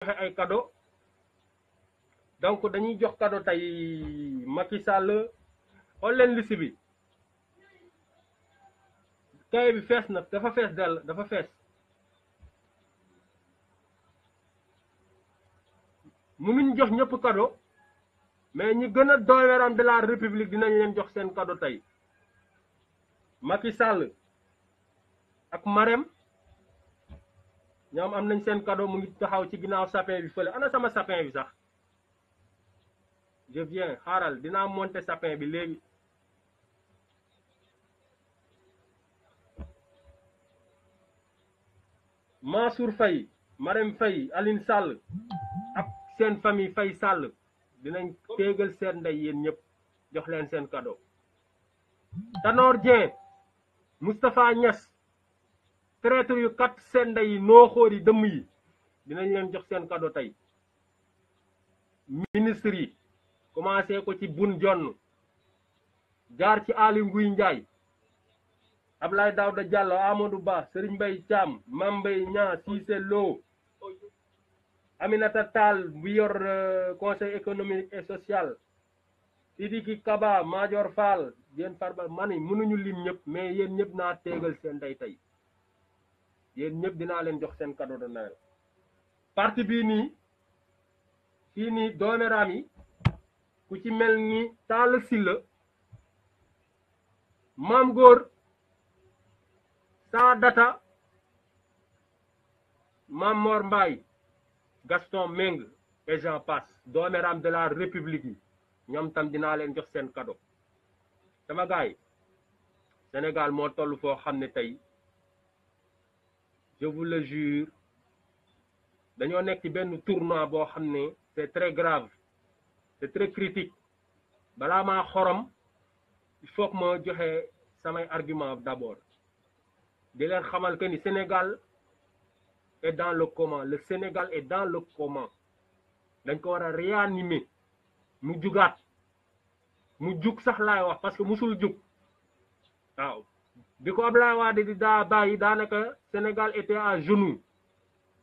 joxe ay cadeau donc dañuy jox cadeau tey Macky Sall xool leen liste bi kay bi fees na dafa fees dell dafa fees mënuñ jox ñëpp cadeau mais ñi gën a doyeram de la république dinañ leen jox seen cadeau tey Macky Sall ak Marème ñoom am nañ seen cadeau mu ngi taxaw ci ginnaaw sapin bi fële ana sama sapin bi sax je viens xaaral dinaa monter sapin bi léegi Mansour Faye Marème Faye Aline Sall ak seen famille Faye Sall dinañ téegal seen ndey yéen ñëpp jox leen seen cadeau Tanor Dieng Moustapha Niass traître yu kat seen ndey yi nooxóor yi dëmm yi dinañ leen jox seen cadeau tey ministre yi commencé ko ci Boun Dionne jaar ci Aly Ngouille Ndiaye Abdoulaye Daouda Diallo Amadou Ba Serigne Mbaye Thiam Mame Mbaye Niang Cissé Lo Aminata Tall bu yor conseil économique et social Sidiki Kaba Madior Fall Diène Farba mani mënuñu lim ñëpp mais yéen ñëpp naa teegal seen ndey tey yéen ñëpp dinaa leen jox seen cadeau de Noël parti bii nii fii nii doomeraam yi ku ci mel ni Talla Sylla Mame Gor Sadata Mame Mor Mbaye Gaston Meng et j'en passe doomeraam de la république yi ñoom tam dinaa leen jox seen cadeau sama gaay Sénégal moo toll foo xam ne tey je vous le jure dañoo nekk ci benn tournoi boo xam ne c'est très grave c'est très critique balaa maa xorom il faut que ma joxe samay argument d'abord di leen xamal que ni Sénégal est dans le coma le Sénégal est dans le coma dañ ko war a réanimer mu jugaat mu jug sax laay wax parce que musul jug waaw bi ko Abdoulaye Wade di daa bàyyi daanaka Sénégal était à genoux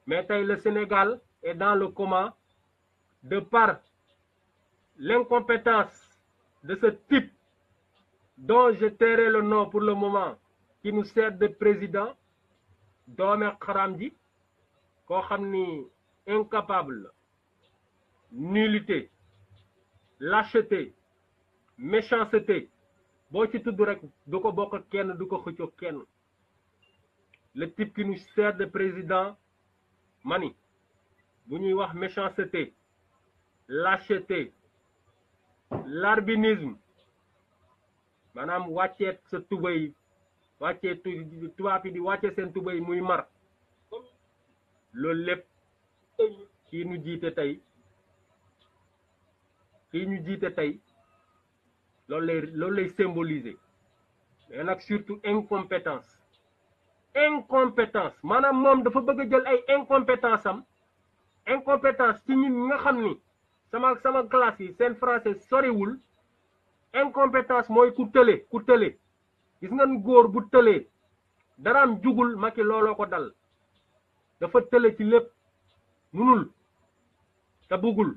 mais tey le Sénégal est dans le coma de par l'incompétence de ce type dont je tairai le nom pour le moment qui nous sert de président doome xaram ji koo xam ni incapable nullité lâcheté méchanceté boo ci tudd rek du ko bokk kenn du ko xëccoo kenn le type qui nous sert de président mani bu ñuy wax méchanceté lâcheté larbinisme maanaam wàccee sa tubay wàccee tubaab yi di wàccee seen tubay muy mar loolu lépp kii ñu jiite tey loolu lay symboliser mais nag surtout incompétence maanaam moom dafa bëgg a jël ay incompétence ci ñun nga xam ni sama classe yi seen français soriwul incompétence mooy ku tële gis ngeen góor bu tëlee daraam jugul Macky looloo ko dal dafa tële ci lépp munul te bëggul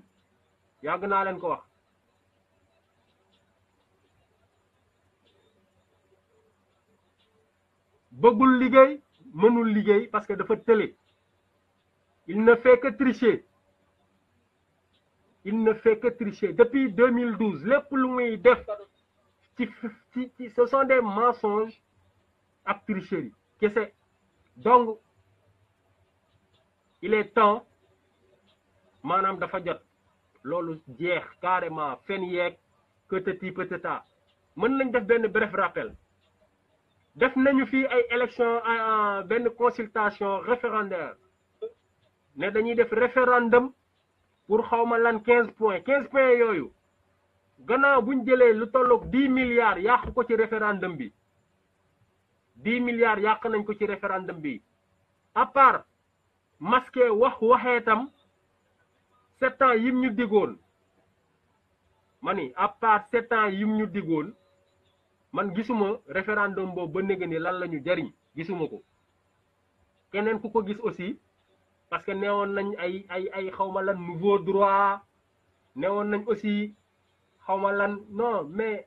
yàgg naa leen ko wax bëggul liggéey mënul liggéey parce que dafa tële il ne fait que tricher depuis 2012 lépp lu muy def ci ce sont des mensonges ak tricherie kese donc il est temps maanaam dafa jot loolu jeex carrément fen yeeg këtëti pëtëta mën nañ def benn bref rappel def nañu fii ay élection benn consultation référendaire ne dañuy def référendum pour xawma lan 15 points yooyu gannaaw buñ jëlee lu tolloog 10 milliards yàq ko ci référendum bi 10 milliards yàq nañ ko ci référendum bi à part masqué waxeetam 7 ans yim ñu digoon mani à part 7 ans yim ñu digoon man gisuma référendum boobu ba néega ni lan la ñu jariñ gisuma ko keneen ku ko gis aussi parce que neewoon nañ ay xawma lan nouveau droit neewoon nañ aussi xawma lan non mais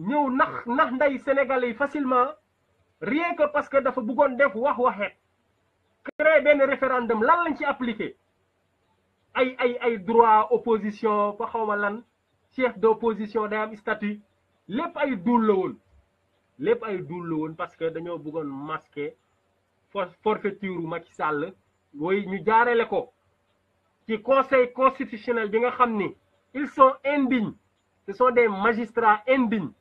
ñëw nax nday sénégalais yi facilement rien que parce que dafa bëggoon def waxeet créer benn référendum lan lañ ci appliqué ay droit opposition fa xawma lan chef d'opposition day am statut lépp ay duul la woon lépp ay duul la woon parce que dañoo bëggoon masquer forfaiture Macky Sall woy ñu jaarale ko ci conseil constitutionnel bi nga xam ni ils sont indignes ce sont des magistrats indignes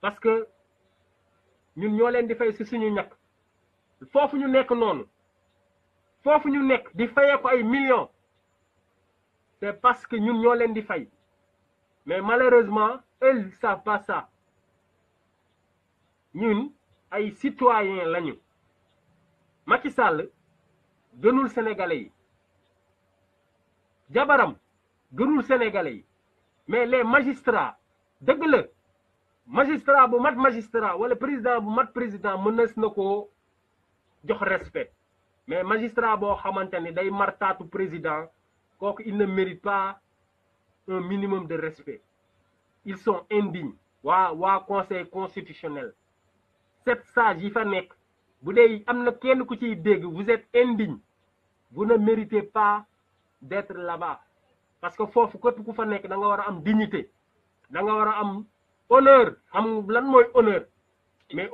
parce que ñun ñoo leen di fay ci suñu ñàkk foofu ñu nekk noonu foofu ñu nekk di fayee ko ay millions c'est parce que ñun ñoo leen di fay mais malheureusement eux ils savent pas ça ñun ay citoyens lañu Macky Sall gënul sénégalais yi jabaram gënul sénégalais yi mais les magistrats dëgg la magistrat bu mat magistrat wala président bu mat président mënees na koo jox respect mais magistrat boo xamante ni day martaatu président kooku il ne mérite pas un minimum de respect ils sont indignes waa conseil constitutionnel 7 sages yi fa nekk bu dee am na kenn ku ciy dégg vous êtes indigne vous ne méritez pas d'être là-bas parce que foofu képp ku fa nekk da nga war a am dignité da nga war a am honneur xam lan mooy honneur mais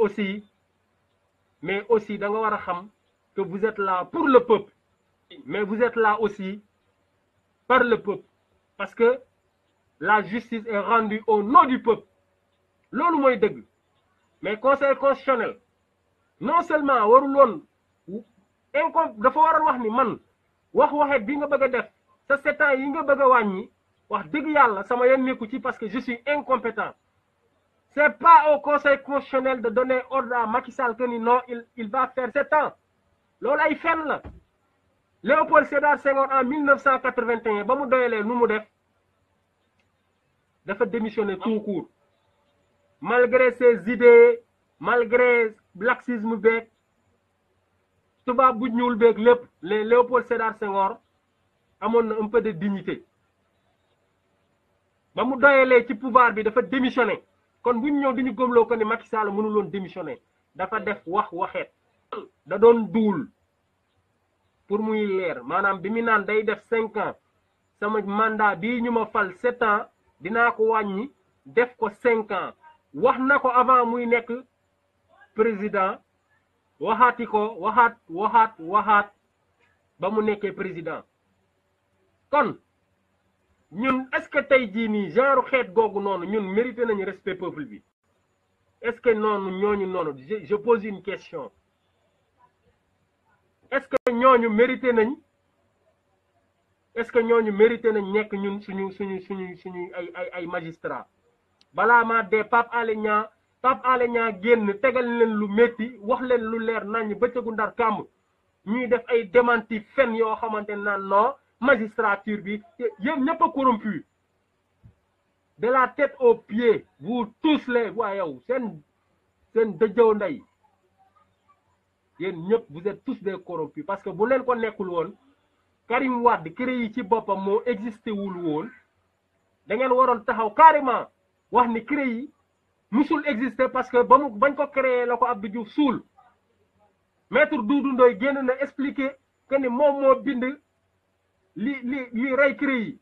aussi da nga war a xam que vous êtes là pour le peuple mais vous êtes là aussi par le peuple parce que la justice est rendue au nom du peuple loolu mooy dëgg mais conseil constitutionnel non seulement warul woon dafa waroon wax ni man waxeet bi nga bëgg a def sa 7 ans yi nga bëgg a wàññi wax dëgg yàlla sama yoon nekku ci parce que je suis incompétent c'est pas au conseil constitutionnel de donner ordre à Macky Sall que ni non il va faire 7 ans loolu ay fenn la Léopold Sédar Senghor en 1981 ba mu doyalee nu mu def dafa démissionner tout court malgré ses idées malgré laxisme beeg tubaab bu ñuul beeg lépp Léopold Sédar Senghor amoon na un peu de dignité ba mu doyalee ci pouvoir bi dafa démissionner kon bu ñu ñëw di ñu gëmloo ko ni Macky Sall mënul woon démissionner dafa def waxeet da doon duul pour muy leer maanaam bi mu naan day def 5 ans sama mandat bii ñu ma fal 7 ans dinaa ko wàññi def ko 5 ans wax na ko avant muy nekk président waxaati ko waxaat ba mu nekkee président kon ñun est-ce que tey jii nii genre xeet googu noonu ñun mérité nañu respect peuple bi est-ce que noonu ñooñu noonu je pose une question est-ce que ñooñu mérité nañ nekk ñun suñu ay magistrat balaa maa dee Pape Alé Niang génn tegal leen lu métti wax leen lu leer nañ bëccëgu ndar kàmb ñuy def ay démenti fen yoo xamante naan non magistrature bi yéen ñëpp a corrompu de la tête aux pieds vous tous les waa yow seen dëjëw ndey yéen ñëpp vous êtes tous des corrompus parce que bu leen ko nekkul woon Karim Wade CREI yi ci boppam moo existé wul woon da ngeen waroon taxaw carrément wax ni CREI yi musul existé parce que bañ ko créé la ko Abdou Diouf suul maître Doudou Ndoye génn na expliquer que ni moom moo bind li rey CREI yi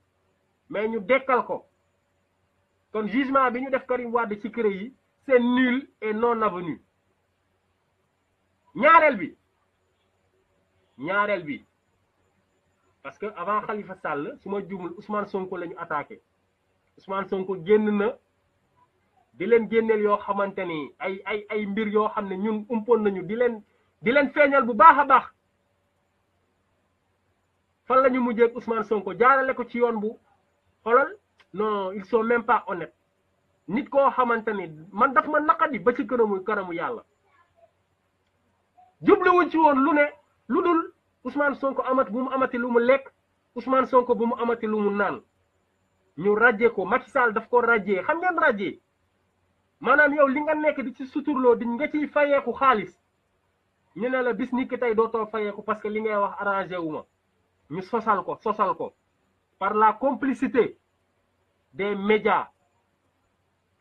mais ñu dekkal ko kon jugement bi ñu def Karim Wade ci CREI yi c'est nul et non avenu ñaareel bi parce que avant Khalifa Sall su ma juumul Ousmane Sonko la ñu attaqué Ousmane Sonko génn na di leen génneel yoo xamante ni ay mbir yoo xam ne ñun umpoon nañu di leen feeñal bu baax a baax fan la ñu mujjee ak Ousmane Sonko jaarale ko ci yoon bu xolal non ils sont même pas honnêtes nit koo xamante ni man daf ma naqadi ba ci kanamu yàlla jubluwuñ ci woon lu dul Ousmane Sonko bu mu amati lu mu lekk Ousmane Sonko bu mu amati lu mu naan ñu rajee ko Macky Sall daf ko rajee xam ngeen rajee maanaam yow li nga nekk di ci suturloo di nga ciy fayeeku xaalis ñu ne la bis ni ki tey dootoo fayeeku parce que li ngay wax arrangé wu ma ñu sosal ko par la complicité des médias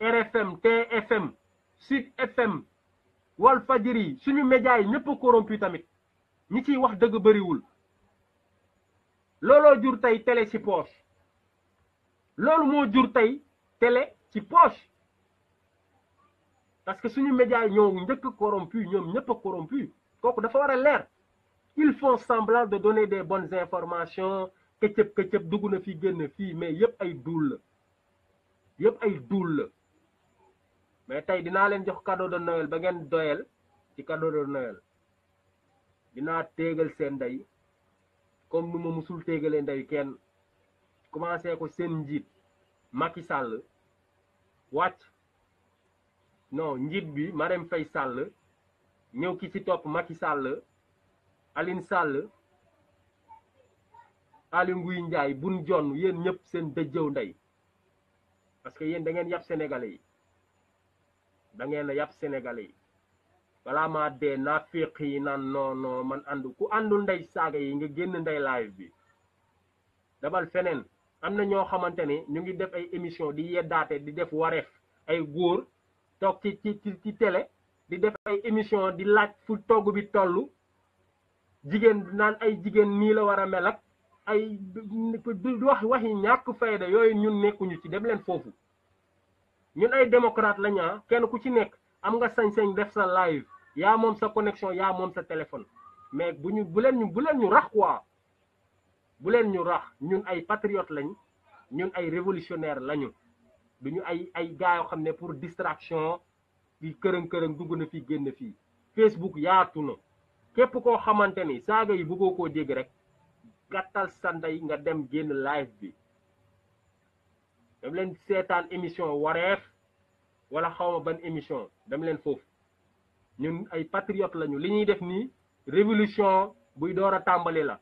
RFM TFM Sud FM Walfadjri suñu médias yi ñëpp a corrompu tamit ñi ciy wax dëgg bëriwul looloo jur tey télé ci poche loolu moo jur tey télé ci poche parce que suñu médias yi ñoo njëkk a corrompu ñoom ñëpp a corrompu kooku dafa war a leer ils font semblant de donner des bonnes informations këcëb dugg na fi génn fii mais yëpp ay duul la mais tey dinaa leen jox cadeau de Noël ba ngeen doyal ci cadeau de Noël dinaa téegal seen ndey comme nu ma musul téegalee ndey kenn commencé ko seen njiit Macky Sall wàcc non njiit bi Marème Faye Sall ñëw ki ci topp Macky Sall Aline Sall Aly Ngouille Ndiaye Boun Dionne yéen ñëpp seen dëjëw ndey parce que yéen da ngeen yàpp sénégalais yi da ngeen a yàpp sénégalais yi balaa maa dee naa féq yi naan non man àndu ku àndul ndey saaga yi nga génn ndey live bi dabal feneen am na ñoo xamante ne ñu ngi def ay émission di yeddaate di def wareef ay góor toog ci télé di def ay émission di laaj fu togg bi toll jigéen naan ay jigéen nii la war a mel ak ay du waxi ñàkk fayda yooyu ñun nekkuñu ci dem leen foofu ñun ay démocrate la ñaa kenn ku ci nekk am nga sañ-sañ def sa live yaa moom sa connexion yaa moom sa téléphone mais bu leen ñu rax quoi bu leen ñu rax ñun ay patriote lañ ñun ay révolutionnaire lañu duñu ay gars yoo xam ne pour distraction di kërëng dugg na fii génn fii Facebook yaatu na képp koo xamante ni saaga yi bëggoo koo dégg rek gàttal sa ndey nga dem génn live bi dem leen seetaan émission wareef wala xawma ban émission dem leen foofu ñun ay patriote lañu li ñuy def nii révolution buy door a tàmbali la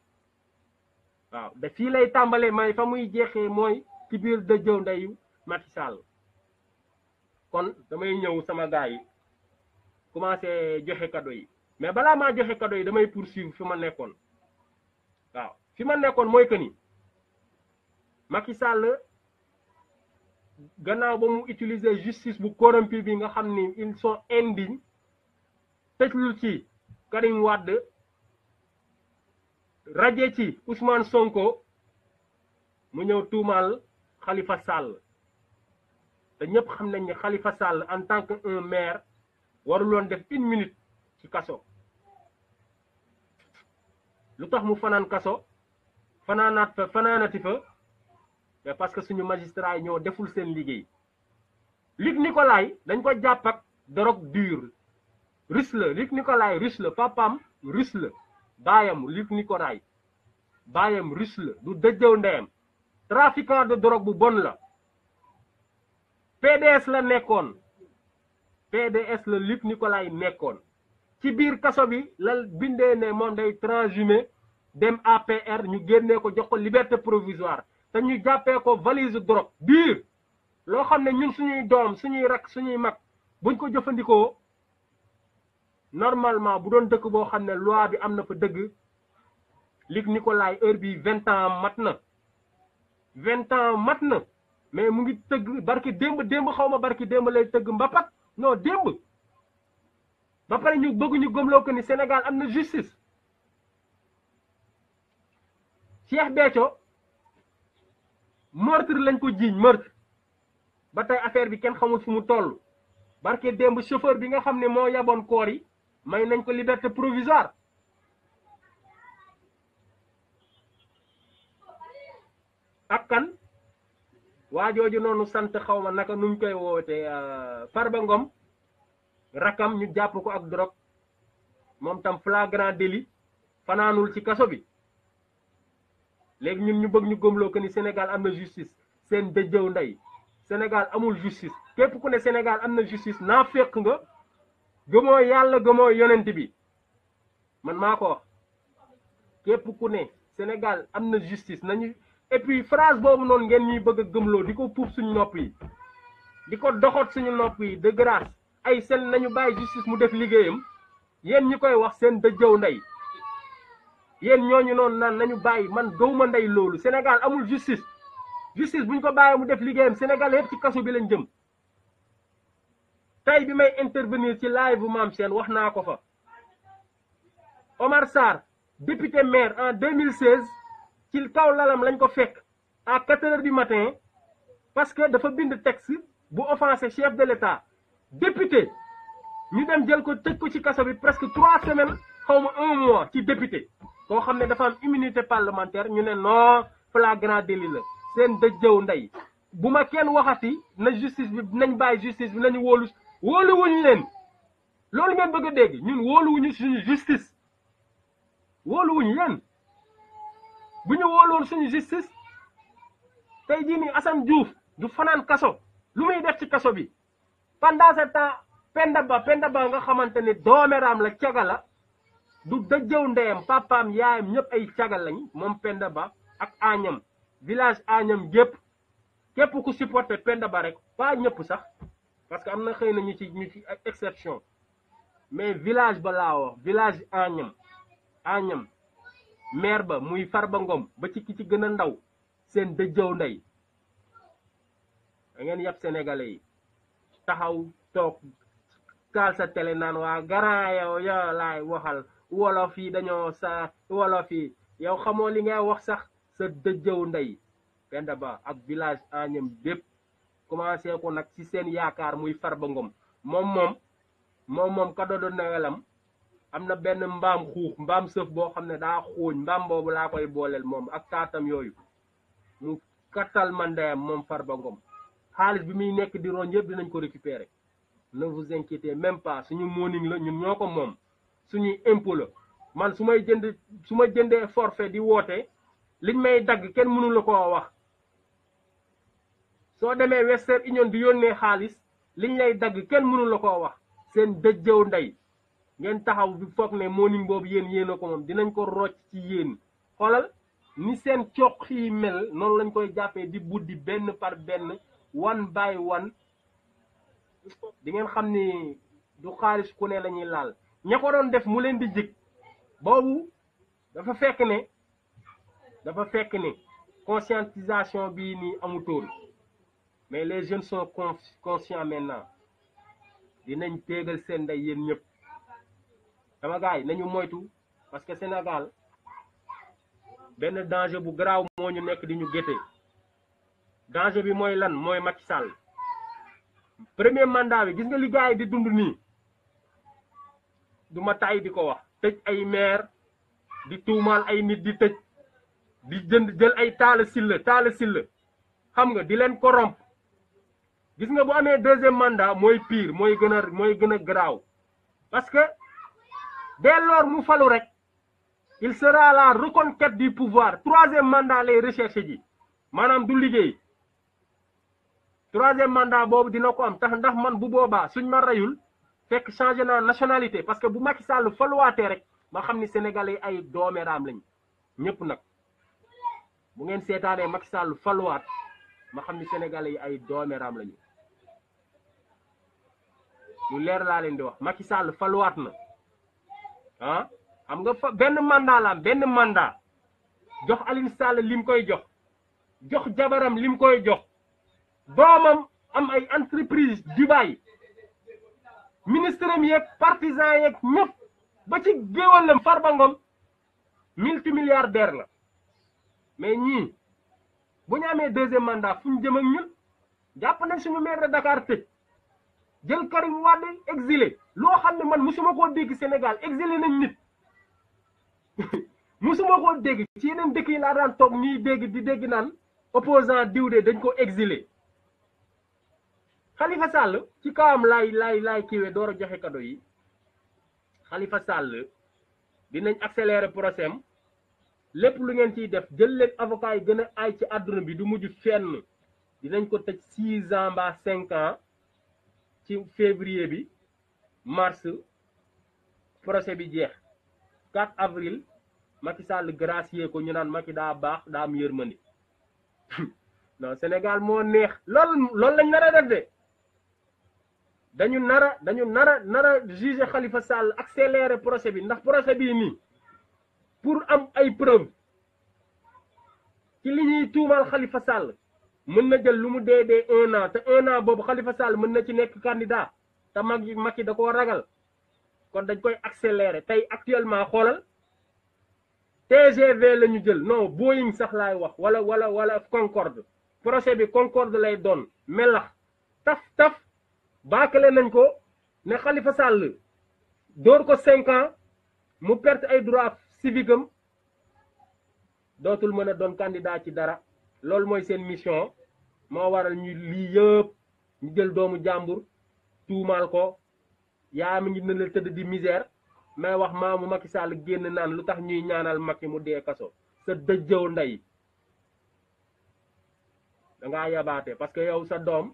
waaw da fii lay tàmbale may fa muy jeexee mooy ci biir dëjëw ndeyu Macky Sall kon damay ñëw sama gars yi commencé joxe cadeau yi mais balaa maa joxe cadeau yi damay poursuivre fi ma nekkoon waaw fi ma nekkoon mooy que ni Macky Sall gannaaw ba mu utiliser justice bu corrompu bi nga xam ni ils sont indignes tëjlu ci Karim Wade raje ci Ousmane Sonko mu ñëw tuumaal Khalifa Sall te ñëpp xam nañ ne Khalifa Sall en tant que un maire waruloon def 1 minute ci kaso lu tax mu fanaan kaso fanaanati fa mais parce que suñu magistrat yi ñoo deful seen liggéey Luc Nicolaï dañ ko jàpp ak drogue dure russe la Luc Nicolaï russe la papam russe la baayam Luc Nicolaï baayam russe la du dëjëw ndeyam trafiquant de drogue bu bon la PDS la nekkoon PDS la Luc Nicolaï nekkoon ci biir kaso bi la bindee ne moom day transhumé dem APR ñu génnee ko jox ko liberté provisoire te ñu jàppee ko valise drogue biir loo xam ne ñun suñuy doom suñuy rak suñuy mag buñ ko jëfandikoo normalement bu doon dëkk boo xam ne loi bi am na fa dëgg Luc Nicolaï heure bi 20 ans mat na 20 ans mat na mais mu ngi tëgg barki démb xaw ma barki démb lay tëgg mbapat non démb ba pare ñu bëgg ñu gëmloo ko ni Sénégal am na justice Cheikh Béthio meurtre lañ ko jiiñ meurtre ba tey affaire bi kenn xamul fu mu toll barke démb chauffeur bi nga xam ne moo yaboon koor yi may nañ ko liberté provisoire ak kan waa jooju noonu sant xaw ma naka nuñ koy woote Farba Ngom rakam ñu jàpp ko ak drogue moom tam flagrant délit fanaanul ci kaso bi léegi ñun ñu bëgg ñu gëmloo que ni Sénégal am na justice seen dëjëw ndey Sénégal amul justice képp ku ne Sénégal am na justice naa fekk nga gëmoo yàlla gëmoo yonent bi man maa ko wax képp ku ne Sénégal am na justice nañu et puis phrase boobu noonu ngeen ñuy bëgg a gëmloo di ko puuf suñu nopp yi di ko doxot suñu nopp yi de grâce ay seen nañu bàyyi justice mu def liggéeyam yéen ñi koy wax seen dëjëw ndey yéen ñooñu noonu naan nañu bàyyi man gëwuma ndey loolu Sénégal amul justice justice buñ ko bàyyi mu def liggéeyam Sénégal yëpp ci kaso bi lañ jëm tey bi may intervenir ci live bu Mame Sène wax naa ko fa Omar Sarr député maire en 2016 ci kaw lalam lañ ko fekk à 4 heures du matin parce que dafa bind texte bu offensé chef de l'État député ñu dem jël ko tëj ko ci kaso bi presque 3 semaines xaw ma 1 mois ci député koo xam ne dafa am immunité parlementaire ñu ne non flagrant délit la seen dëjëw ndey bu ma kenn waxati na justice bi nañ bàyyi justice bi nañu wóoluwuñu leen loolu ngeen bëgg a dégg ñun wóoluwuñu suñu justice wóoluwuñu leen bu ñu wóoloon suñu justice tey jii nii Assane Diouf du fanaan kaso lu muy def ci kaso bi pendant ce temps Penda Ba nga xamante ne dooméraam la caga la du dëjëw ndeyam papaam yaayam ñëpp ay caga lañ moom Penda Ba ak Agnam village Agnam képp ku supporter Penda Ba rek pas ñëpp sax parce que am na xëy na ñu ci exception mais village ba laa wax village Agnam maire ba muy Farba Ngom ba ci ki ci gën a ndaw seen dëjëw ndey da ngeen yàpp sénégalais yi taxaw toog kaal sa télé naan waa grand yow laay waxal wolof yi dañoo sa wolof yi yow xamoo li ngay wax sax sa dëjëw ndey Penda Ba ak village Agnam bépp commencé ko nag ci seen yaakaar muy Farba Ngom moom cadeau de Noël am na benn mbaam sëf boo xam ne daa xooñ mbaam boobu laa koy booleel moom ak taatam yooyu mu kattal ma ndeyam moom Farba Ngom xaalis bi muy nekk di roñ yëpp dinañ ko récupérer ne vous inquiétez même pas suñu morning la ñun ñoo ko moom suñuy impôt la man su ma jëndee forfait di woote liñ may dagg kenn mënu la koo wax soo demee Western Union di yónnee xaalis liñ lay dagg kenn mënu la koo wax seen dëjëw ndey ngeen taxaw bi foog ne morning boobu yéen a ko moom dinañ ko rocc ci yéen xoolal ni seen coq yi mel noonu lañ koy jàppee di buddi benn par benn one by one di ngeen xam ni du xaalis ku ne la ñuy laal ña ko doon def mu leen di jig boobu dafa fekk ne conscientisation bii nii amutoon mais les jeunes sont conscients maintenant dinañ téegal seen ndey yéen ñëpp sama gars yi nañu moytu parce que Sénégal benn danger bu garaaw moo ñu nekk di ñu gétte danger bi mooy lan mooy Macky Sall premier mandat bi gis nga li gars yi di dund nii du ma tay di ko wax tëj ay maire di tuumaal ay nit di tëj di jël ay taala silla xam nga di leen corrompre gis nga bu amee deuxième mandat mooy pire mooy gën a garaaw parce que dès lors mu falu rek il sera la reconquête du pouvoir troisième mandat lay recherche ji maanaam du liggéey troisième mandat boobu dina ko am tax ndax man bu boobaa suñ ma reyul fekk changé na nationalité parce que bu Macky Sall faluwaatee rek ma xam ni sénégalais ay dooméraam lañ ñëpp nag bu ngeen seetaanee Macky Sall faluwaat ma xam ni sénégalais yi ay dooméraam lañu lu leer laa leen di wax Macky Sall faluwaat na xam nga fa benn mandat jox Aliou Sall lim koy jox jabaram lim koy jox doomam am ay entreprise Dubaï ministre am yeeg partisan yeeg ñëpp ba ci géwalam Farba Ngom multimilliardaire la mais ñii bu ñu amee deuxième mandat fu ñu jëm ak ñun jàpp nañ suñu maire de Dakar tëj jël Karim Wade exilé loo xam ne man musuma koo dégg Sénégal exilé nañ nit musuma koo dégg ci yeneen dëkk yi laa daan toog ñuy dégg naan opposant diw de dañ ko exilé Khalifa Sall ci kawam laay kiiwee door a joxe cadeau yi Khalifa Sall dinañ accélérer procès am lépp lu ngeen ciy def jël leen avocat yi gën a aay ci àdduna bi du mujj fenn dinañ ko tëj 6 ans mbaa 5 ans ci février bi mars procès bi jeex 4 avril Macky Sall gracier ko ñu naan Macky daa baax daa am yërmande non Sénégal moo neex loolu lañ nar a def de dañu nara juger Khalifa Sall accélérer procès bi ndax procès bii nii pour am ay preuve ci li ñuy tuumal Khalifa Sall mën na jël lu mu dee 1 an te 1 an boobu Khalifa Sall mën na ci nekk candidat te Macky da koo ragal kon dañ koy accélérer tey actuellement xoolal TGV la ñu jël non Boeing sax laay wax wala Concorde procès bi Concorde lay doon melax taf baakale nañ ko ne Khalifa Sall door ko 5 ans mu perte ay droit civique am dootul mën a doon candidat ci dara loolu mooy seen mission moo waral ñu lii yëpp ñu jël doomu jàmbur tuumaal ko yaa mi ngi ne la tëdd di misère may wax maamu Macky Sall génn naan lu tax ñuy ñaanal Macky mu dee kaso sa dëjjëw ndey dangaa yabaate parce que yow sa doom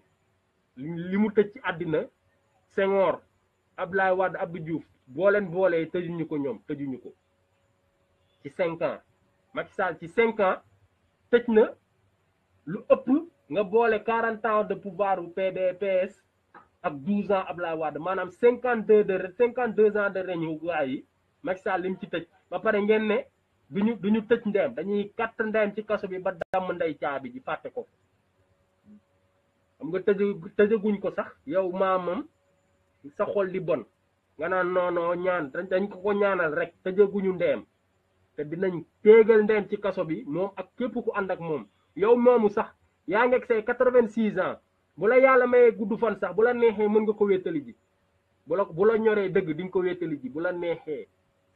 li mu tëj ci àddina Senghor Abdoulaye Wade Abdou Diouf boo leen boolee tëjuñu ko ñoom tëjuñu ko ci 5 ans Macky Sall ci 5 ans tëj na lu ëpp nga boole 40 ans de pouvoir u PDS ak 12 ans Abdoulaye Wade maanaam 52 ans de règne wu gaa yi Macky Sall li mu ci tëj ba pare ngeen ne duñu tëj ndeem dañuy katt ndeem ci kaso bi ba damm ndey caabi ji fàtte ko xam nga tëjaguñ ko sax yow maamam sa xol di bon nga naan non ñaan dañ ko ñaanal rek tëjaguñu ndeem te dinañ téegal ndeem ci kaso bi moom ak képp ku ànd ak moom yow moomu sax yaa ngi ak say 86 ans bu la yàlla mayee gudd fan sax bu la neexee mën nga ko wéttali ji bu la ñoree dëgg di nga ko wéttali ji bu la neexee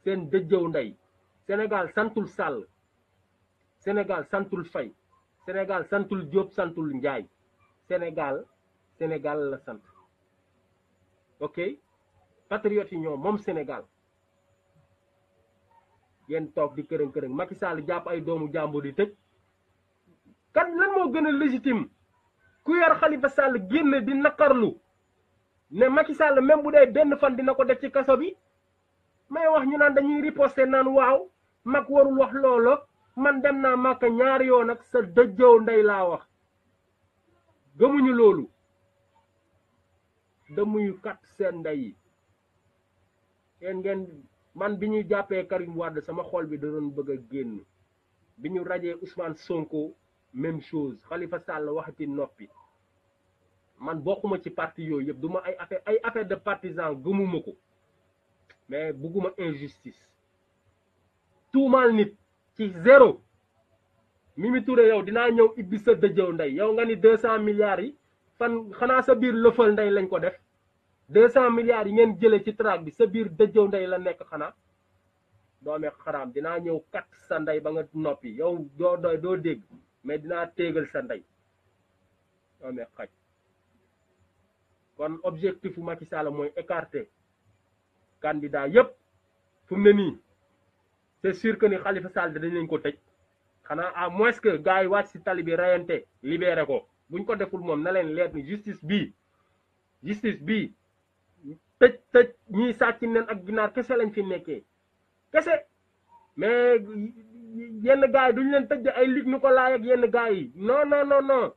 seen dëjjëw ndey Sénégal santul Sall Sénégal santul Faye Sénégal santul Diop santul Njaay Sénégal la sant ok patriotes yi ñoom moom Sénégal yéen toog di kërëng Macky Sall jàpp ay doomu jàmbur di tëj kan lan moo gën a légitime ku yor Khalifa Sall génn di naqarlu ne Macky Sall même bu dee benn fan dina ko def ci kaso bi may wax ñu naan dañuy riposter naan waaw mag warul wax loolo man dem naa Màkka ñaari yoon ak sa dëjjëw ndey laa wax gëmuñu loolu damuyu kat seen ndey yi ngeen man bi ñuy jàppee Karim Wade sama xol bi da doon bëgg a génn bi ñu rajee Ousmane Sonko même chose Khalifa Sall waxati noppi man bokkuma ci parti yooyu yëpp duma ay affaire de partisan gëmuma ko mais bugguma injustice tuumaal nit ci 0 Mimi Touré yow dinaa ñëw ibbi sa dëjëw ndey yow nga ni 200 milliards yi fan xanaa sa biir lëfal ndey lañ ko def 200 milliards yi ngeen jëlee ci traque bi sa biir dëjëw ndey la nekk xanaa doome xaraam dinaa ñëw kat sa ndey ba nga noppi yow doo dégg mais dinaa téegal sa ndey doome xaj kon objectif u Macky Sall mooy écarter candidat yépp fu mu ne nii c'est sûr que ni Khalifa Sall dañ leen ko tëj xanaa à moins que gars yi wàcc si tali bi rayante libéré ko buñ ko deful moom na leen leer ni justice bii tëj ñiy sàcc nen ak ginaar kese lañ fi nekkee kese mais yenn gars yi duñ leen tëj ay Luc Nicolaï ak yenn gars yi non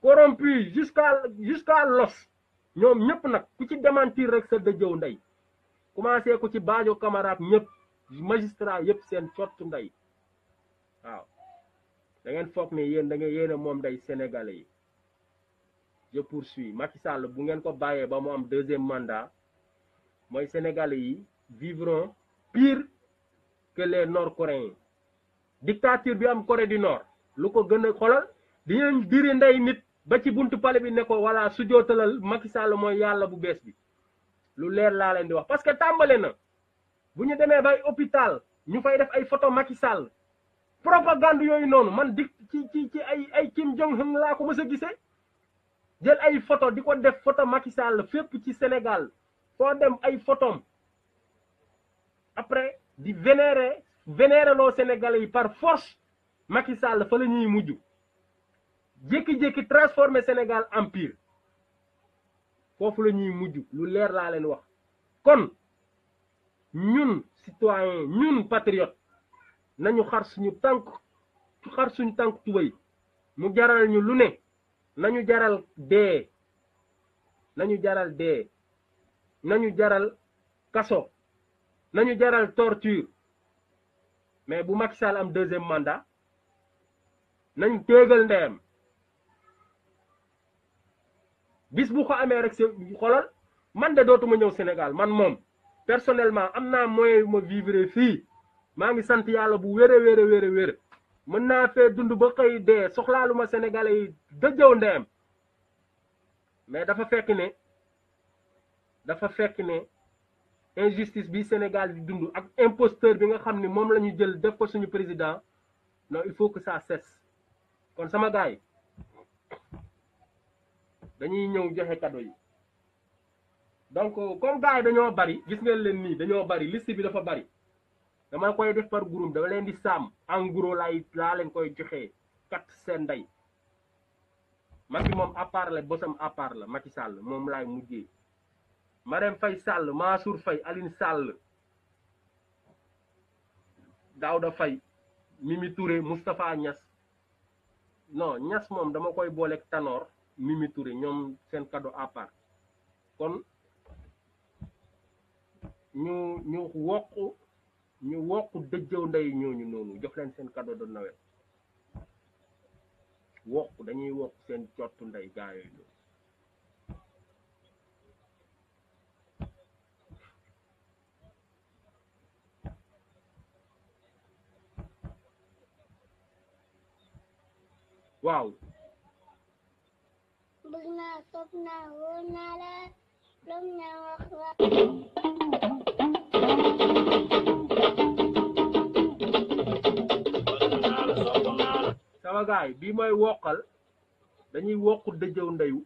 corrompu jusqu'à l'os ñoom ñëpp nag ku ci démentir rek sa dëjëw ndey commencé ko ci Badio Camara ñëpp magistrat yëpp seen cottu ndey waaw da ngeen foog ne yéen da ngeen yéen a moom ndey sénégalais yi je poursuis Macky Sall bu ngeen ko bàyyee ba mu am 2e mandat mooy sénégalais yi vivront pire que les nord-coréens dictature bi am Corée du Nord lu ko gën a xolal dinañ diri ndey nit ba ci buntu pale bi ne ko voilà su jootalal Macky Sall mooy yàlla bu bees bi lu leer laa leen di wax parce que tàmbale na bu ñu demee bay hôpital ñu fay def ay photo Macky Sall propagande yooyu noonu man di ci ay Kim Jong Un laa ko mës a gisee jël ay photo di ko def photo Macky Sall fépp ci Sénégal foo dem ay photom après di vénérer loo Sénégalais yi par force Macky Sall fa la ñuy mujj jékki-jékki transformer Sénégal empire foofu la ñuy mujj lu leer laa leen wax kon ñun citoyen ñun patriote nañu xar suñu tànk tubéy mu jaral ñu lu ne nañu jaral dee nañu jaral kaso nañu jaral torture mais bu Macky Sall am deuxième mandat nañ téegal ndeyam bis bu ko amee rek si xolal man de dootuma ñëw Sénégal man moom personnellement am naa moyen yu ma vivre fii maa ngi sant yàlla bu wér a wér a wér a wér mën naa fee dund ba xëy dee soxlaaluma Sénégalais yi dëjëw ndeyam mais dafa fekk ne injustice bi Sénégal di dund ak imposteur bi nga xam ni moom la ñu jël def ko suñu président non il faut que ça cesse kon sama gars yi dañuy ñëw joxe cadeau yi donc comme gars yi dañoo bari gis ngeen leen nii dañoo bari liste bi dafa bari dama koy def par groupe dama leen di saam en gros laa leen koy joxee kat seen ndey Macky moom à part la bosam à part la Macky Sall moom laay mujjee Marème Faye Sall Mansour Faye Aline Sall Daouda Faye Mimi Touré Moustapha Niass non Niass moom dama koy booleeg Tanor Mimi Touré ñoom seen cadeau à part kon ñu wokk dëjëw ndey ñooñu noonu jox leen seen cadeau de Noël dañuy wokk seen cottu ndey gaa yooyu noonu waaw bëgg naa topp naa wóor naa la lom naa wax sama gaay bii mooy wokkal dañuy wokk dëjëw ndeyu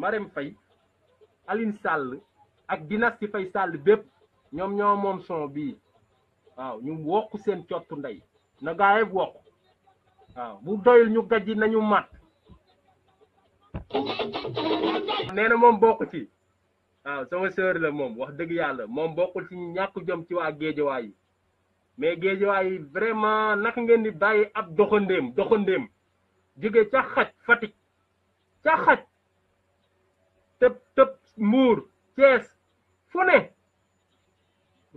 Marème Faye Aline Sall ak dynastie Faye Sall bépp ñoom ñoo moom son bii waaw ñu wokk seen cottu ndey na gaay wokk waaw bu doyul ñu gajji nañu mat nee na moom bokk ci waaw sama sœur la moom wax dëgg yàlla moom bokkul ci ñàkk jom ci waa géejawaay yi mais géejawaay yi vraiment naka ngeen di bàyyi ab doxandéem jóge ca xaj Fatick ca xaj tëb Mbuur Thiès fu ne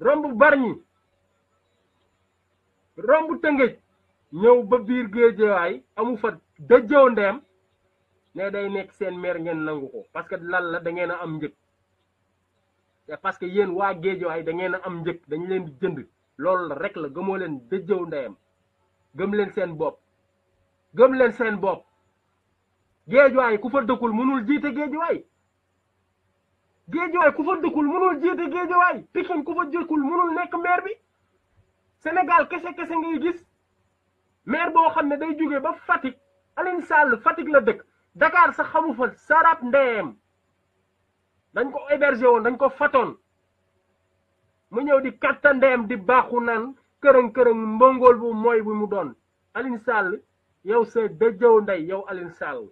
romb Bargny romb Tëngéej ñëw ba biir géejawaay amu fa dëjëw ndeem ne day nekk seen maire ngeen nangu ko parce que lan la da ngeen a am njëg c'est parce que yéen waa géejawaay da ngeen a am njëg dañu leen di jënd loolu rek la gëmoo leen dëjëw ndeyam gëm leen seen bopp géejawaay ku fa dëkkul mënul jiite géejawaay ku fa dëkkul mënul jiite géejawaay Pikine ku fa dëkkul mënul nekk maire bi Sénégal kese ngay gis maire boo xam ne day jóge ba Fatick Aline Sall Fatick la dëkk Dakar sax xamu fa sarap ndeyam dañ ko hébergé woon dañ ko fatoon mu ñëw di katta ndeyam di baaxu naan kërëng mbongool bu mooy bu mu doon Aline Sall yow sa dëjëw ndey yow Aline Sall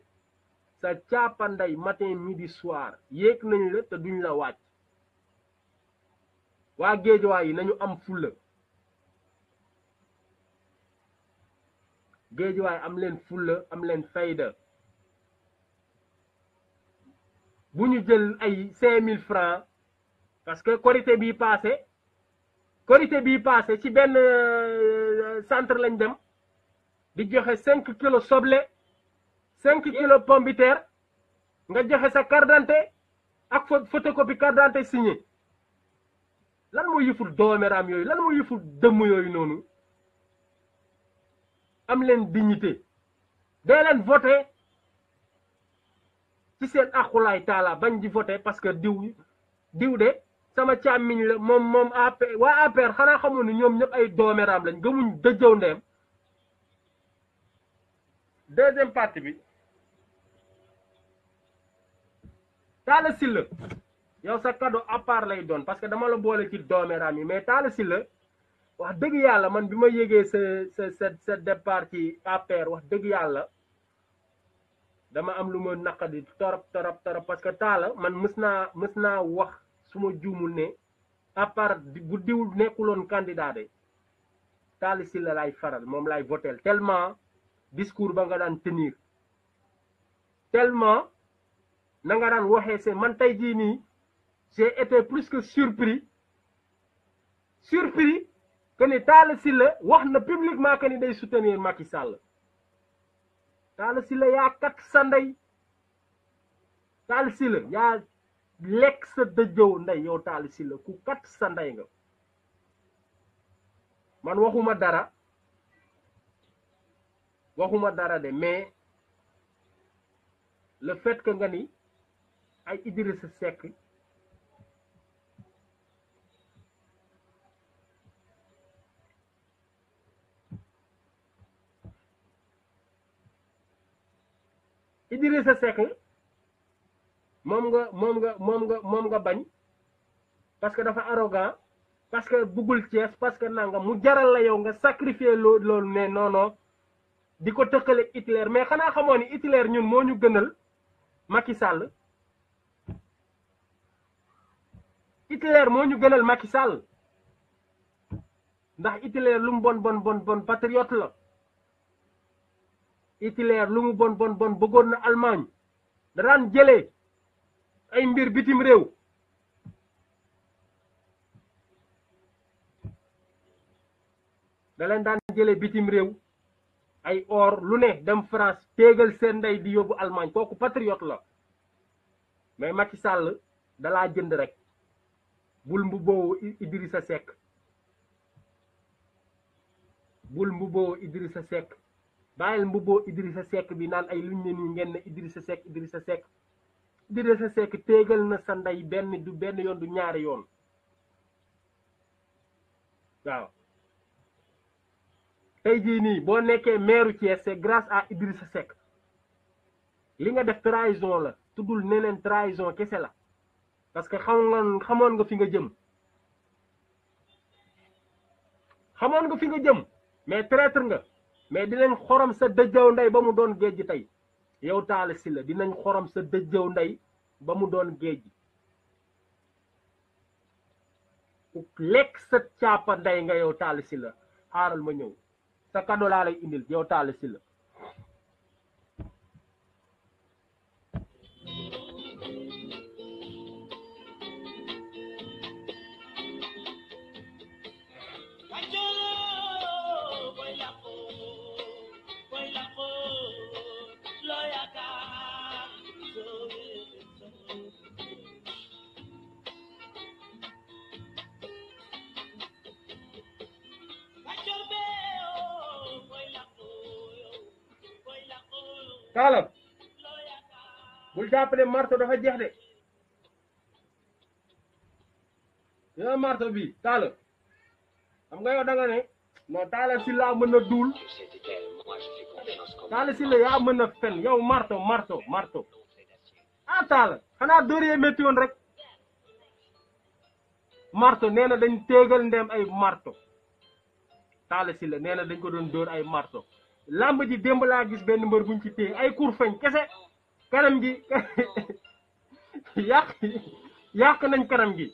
sa caapa ndey matin midi soir yéeg nañ la te duñ la wàcc waa géejawaay yi nañu am fulla géejawaay am leen fulla am leen fayda bu ñu jël ay 5000 francs parce que korité bii passé ci benn centre lañ dem di joxe 5 kilos soble 5 kilos pomme de terre nga joxe sa carte d'identité ak photocopie carte d'identité signé lan moo yëful doomeraam yooyu lan moo yëful dëmm yooyu noonu am leen dignité dee leen voté ci seen aqulaay taala bañ di voté parce que diw de sama càmmiñ la moom APR waa APR xanaa xamoon ne ñoom ñëpp ay doomeraam lañ gëmuñ dëjëw ndeem deuxième partie bi Talla Sylla yow sa cadeau à part lay doon parce que dama la boole ci doomeraam yi mais Talla Sylla wax dëgg yàlla man bi ma yégee sa départ ci APR wax dëgg yàlla dama am lu ma naqadi torop parce que Talla man mës naa wax su ma juumul ne à part bu diw nekkuloon candidat de Talla Sylla lay faral moom lay votel tellement discours ba nga daan tenir tellement na nga daan waxee c'est man tey jii nii j'ai été plus que surpris que ni Talla Sylla wax na publiquement que ni day soutenir Macky Sall. Talla Sylla yaa kat sa ndey Talla Sylla yaa lekk sa dëjëw ndey yow Talla Sylla ku kat sa ndey nga man waxuma dara de mais le fait que nga ni ay Idrissa Seck moom nga bañ parce que dafa arrogant parce que buggul Thiès parce que nanga mu jaral la yow nga sacrifier loolu ne non di ko tëkkale Hitler mais xanaa xamoo ni Hitler ñun moo ñu gënal Macky Sall Hitler moo ñu gënal Macky Sall ndax Hitler lu mu bon patriote la Hitler lu mu bon bëggoon na Allemagne da daan jëlee ay mbir bitim réew da leen daan jëlee bitim réew ay or lu ne dem France téegal seen ndey di yóbbu Allemagne kooku patriote la mais Macky Sall dalaa jënd rek bul mbubboo Idrissa Seck bàyyil mbubboo Idrissa Seck bi naan ay luñ ne nii ngeen ne Idrissa Seck téegal na sa ndey benn yoon du ñaari yoon waaw tey jii nii boo nekkee maire Thiès c'est grâce à Idrissa Seck li nga def trahison la tuddul neneen trahison kese la parce que xamoon nga fi nga jëm mais traître nga mais dinañ xorom sa dëjëw ndey ba mu doon géej tey yow Talla Sylla dinañ xorom sa dëjëw ndey ba mu doon géej ku lekk sa caapa ndey nga yow Talla Sylla xaaral ma ñëw sa cadeau laa lay indil yow Talla Sylla Talla bul jàpp ne marto dafa jeex de yow marto bi Talla xam nga yow da nga ne non Talla Sylla mën na duul Talla Sylla yaa mën na fen yow marto ah Talla xanaa dóoree métti woon rek marto nee na dañ téegal ndem ay marto Talla Sylla nee na dañ ko doon dóor ay marto lamb ji démb laa gis benn mbër buñ ci téye ay kur feñ kese kanam gi yàq nañ kanam gi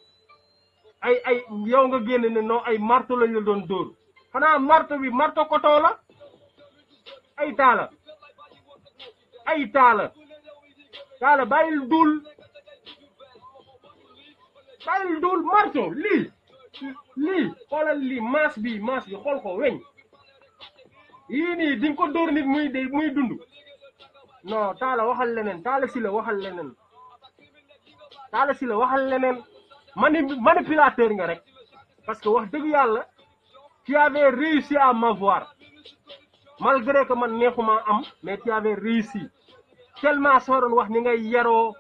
ay yow nga génn ne non ay marto lañ la doon dóor xanaa marto bi marto koto la ay Talla bàyyil duul marto lii xoolal lii maas bi xool ko weñ yii nii di nga ko dóor nit muy dund non Talla waxal leneen Talla Sylla waxal leneen manipulateur nga rek parce que wax dëgg yàlla tu avais réussi à m'avoir malgré que man neexuma am mais tu avais réussi tellement soo doon wax ni ngay yaroo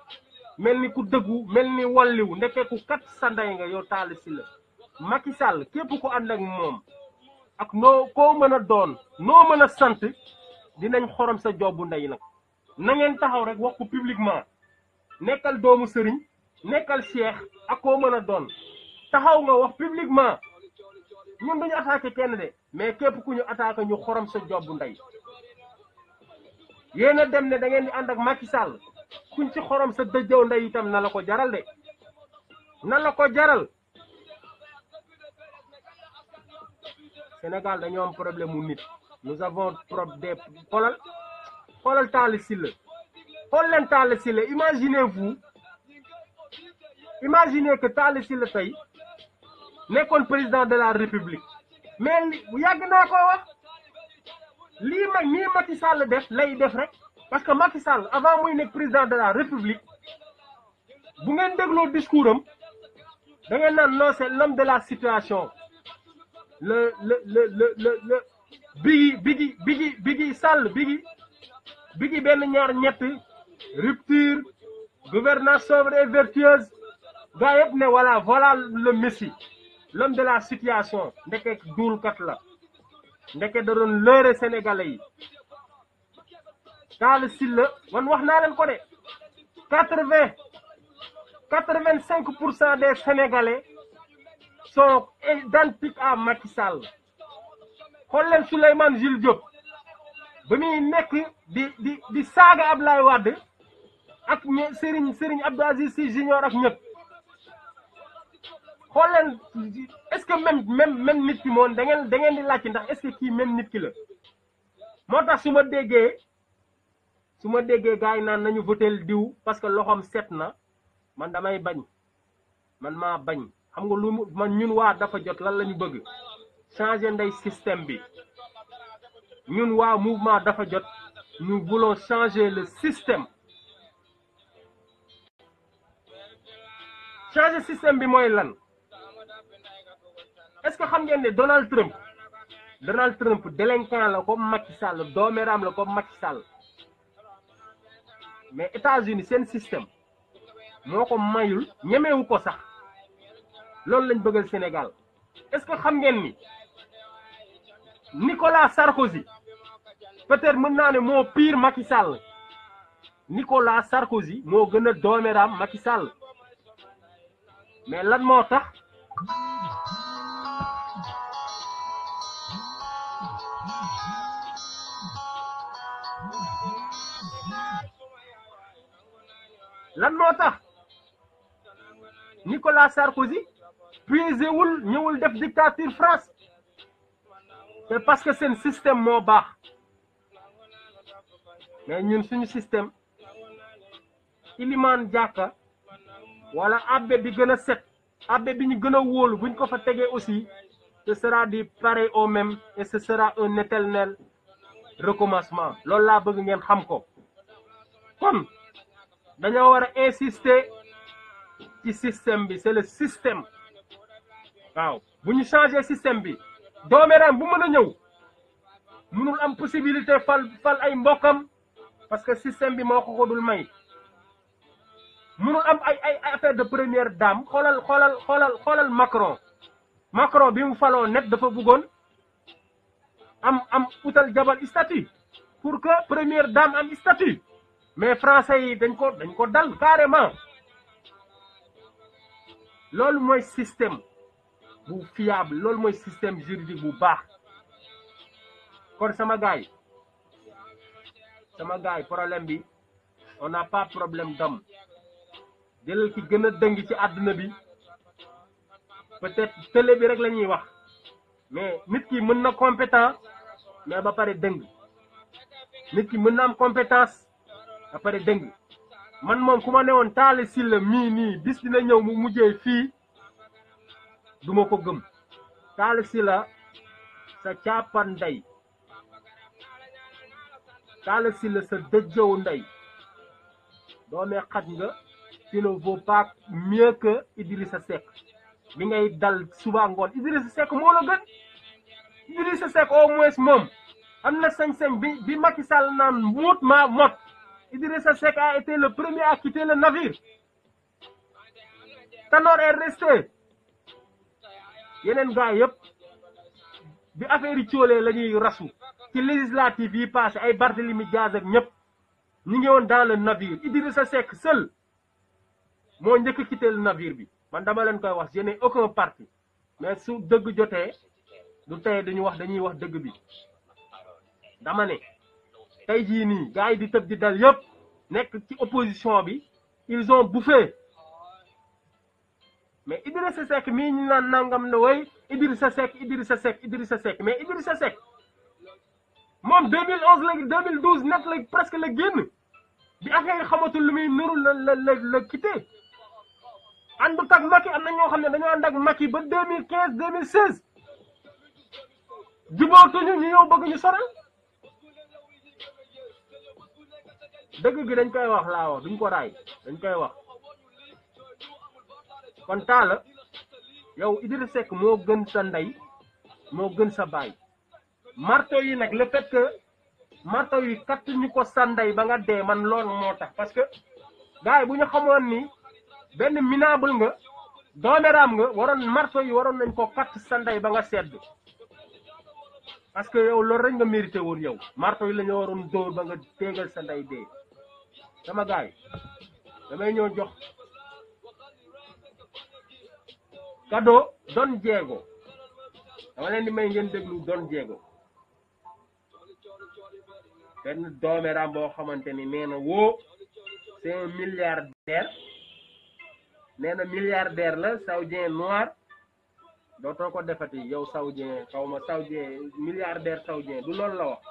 mel ni ku dëggu mel ni walliw ndeke ku kat sa ndey nga yow Talla Sylla Macky Sall képp ku ànd ak moom ak koo mën a doon noo mën a sant dinañ xorom sa jobbu ndey nag na ngeen taxaw rek wax ko publiquement nekkal doomu sëriñ nekkal cheikh ak koo mën a doon taxaw nga wax publiquement ñun duñu attaqué kenn de mais képp ku ñu attaqué ñu xorom sa jobbu ndey yéen a dem ne da ngeen di ànd ak Macky Sall kuñ ci xorom sa dëjëw ndey itam na la ko jaral de na la ko jaral Sénégal dañoo am problème mu nit nous avons des xoolal Talla Sylla xool leen Talla Sylla imaginez que Talla Sylla tey nekkoon président de la république mais yàgg naa ko wax lii Macky Sall def lay def rek parce que Macky Sall avant muy nekk président de la république bu ngeen dégloo discours am da ngeen naan non c'est l'homme de la situation le Biggi Sall Biggi benn ñaar ñett rupture gouvernance sobre et vertueuse gaa yëpp ne voilà le messie l'homme de la situation ndeke duulkat la ndeke da doon lëre sénégalais yi Talla Sylla man wax naa leen ko de 85% des sénégalais sont identiques à Macky Sall xool leen Souleymane Jules Diop ba muy nekk di saaga Ablaye Wade ak Serigne Abdou Aziz Sy Junior ak ñëpp xool leen est-ce que même nit ki moom da ngeen di laaj ndax est-ce que kii même nit ki la moo tax su ma déggee gars yi naan nañu votel diw parce que loxoom set na man damay bañ man maa bañ xam nga lu man ñun waa dafa jot lan la ñu bëgg changer ndey système bi ñun waa mouvement dafa jot nous voulons changer le système changer système bi mooy lan est-ce que xam ngeen ne Donald Trump délinquant la comme Macky Sall dooméram la comme Macky Sall mais États-Unis seen système moo ko mayul ñemewu ko sax loolu lañ bëggal Sénégal est-ce que xam ngeen ni Nicolas Sarkozy peut-être mën naa ne moo pire Macky Sall Nicolas Sarkozy moo gën a dooméram Macky Sall mais lan moo tax Nicolas Sarkozy puisé wul ñëwul def dictature France c'est parce que seen système moo baax mais ñun suñu système Iliman Diatta wala abbé bi gën a set abbé bi ñu gën a wóolu buñ ko fa tegee aussi ce sera du pareil au même et ce sera un éternel recommencement loolu laa bëgg ngeen xam ko kon dañoo war a insister ci système bi c'est le système waaw bu ñu changer système bi dooméram bu mën a ñëw mënul am possibilité fal ay mbokkam parce que système bi moo ko dul may mënul am ay affaire de première dame xoolal Macron bi mu faloo net dafa bëggoon am utal jabal statut pour que première dame am statut mais français yi dañ ko dal carrément loolu mooy système bu fiable loolu mooy système juridique bu baax kon sama gaay problème bi on n'a pas problème d'homme jëlal ki gën a dëng ci àdduna bi peut-être télé bi rek la ñuy wax mais nit ki mën na compétent mais ba pare dëng nit ki mën na am compétence ba pare dëng man moom ku ma ne woon Talla Sylla mii nii bis dina ñëw mu mujjee fii duma ko gëm Talla Sylla sa caapan ndey Talla Sylla sa dëjjëw ndey doomee xat nga tu ne vaux pas mieux que Idrissa Seck mi ngay dal suba ngoon Idrissa Seck moo la gën Idrissa Seck au moins moom am na sañ-sañ bi Macky Sall naan mot ma mot Idrissa Seck a été le premier à quitter le navire Tanor est resté yeneen gars yëpp bi affaire yi coolee la ñuy rasu ci législative yi passé ay Barthélémy Diaz ak ñëpp ñu ngi woon dans le navire Idrissa Seck seul moo njëkk a quitter le navire bi man dama leen koy wax je n'ai aucun parti mais su dëgg jotee du tey dañuy wax dëgg bi dama ne tey jii nii gars yi di tëb di dal yëpp nekk ci opposition bi ils ont bouffé mais Idrissa Seck mii ñu naan nangam na way Idrissa Seck mais Idrissa Seck moom 2011 la 2012 net la presque la génn bi affaire yi xamatul lu muy nuru la quitté àndut ak Macky. am na ñoo xam ne dañoo ànd ak Macky ba 2015 2016 jubootuñu ñu ñëw bëgg ñu sonal. dëgg gi dañ koy wax laa wax duñ ko raay dañ koy wax. kon Talla yow Idrissa Seck moo gën sa ndey moo gën sa baay. marteau yi nag le fait que marteau yi kat ñu ko sa ndey ba nga dee man loolu moo tax parce que gars yi bu ñu xamoon ni benn minable nga doomeraam nga waroon marteau yi waroon nañ ko kat sa ndey ba nga sedd parce que yow loolu rek nga mérité woon yow marteau yi la ñu waroon dóor ba nga téegal sa ndey dee. sama gars yi damay ñëw jox cadeau Don Diego dama leen di may ngeen déglu Don Diego benn doomeram boo xamante ni nee na woo c'est un milliardaire nee na milliardaire la saoudien noir dootoo ko defati yow saoudien xaw ma saoudien milliardaire saoudien du loolu la wax.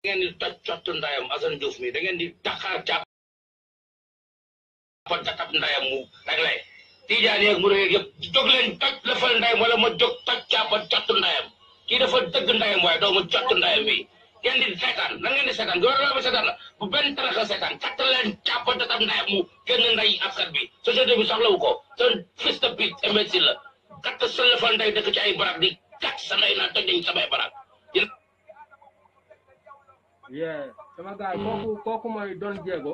ngeen di toj cottu ndayam Assane Diouf mi da ngeen di taxaar jàpp takab ndayam mu rek lay Tidiane yeeg mu réeg yëpp jóg leen toj lëfal ndayam wala ma jóg toj càppa cottu ndayam kii dafa dëgg ndayam waaye doomu cottu ndayam bi ngeen di seetaan lan ngeen di seetaan gouvernement bi seetaan la bu benn taraxa seetaan katt leen càppa takab ndayam mu génn nday askan bi société bi soxlawu ko seen fils de pute imbécile la katt sa lëfal nday dëkk ci ay barak di katt sa nday naa toj nañ samay barak. yeah sama gars yi kooku mooy Don Diego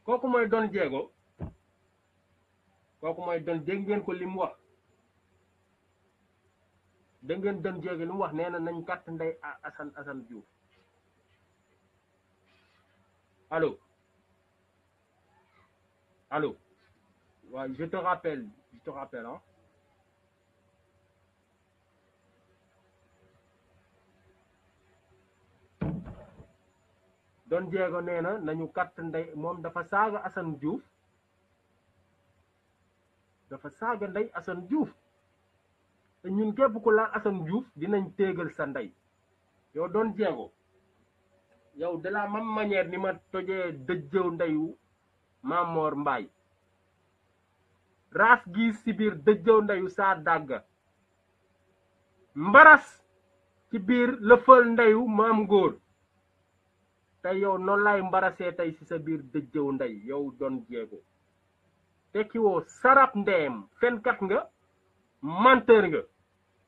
kooku mooy Don Diego kooku mooy Don dégg ngeen ko li mu wax dégg ngeen Don Diego li mu wax nee na nañ katt ndey Assane Diouf. Allô? Allô? Ouais, je te rappelle, hein? Don Diego nee na nañu katt ndey moom dafa saaga Assane Diouf dafa saaga ndey Assane Diouf te ñun képp ku laal Assane Diouf dinañ téegal sa ndey yow Don Diego yow de la même manière ni ma tojee dëjjëw ndeyu Mamor Mbaye raas gi si biir dëjjëw ndeyu saa dàgga mbaras ci biir lëfal ndeyu maam góor te yow noonu lay mbarasee tey ci sa biir dëjjëw ndey yow Don Diego tekki woo sarap ndeem fenkat nga menteur nga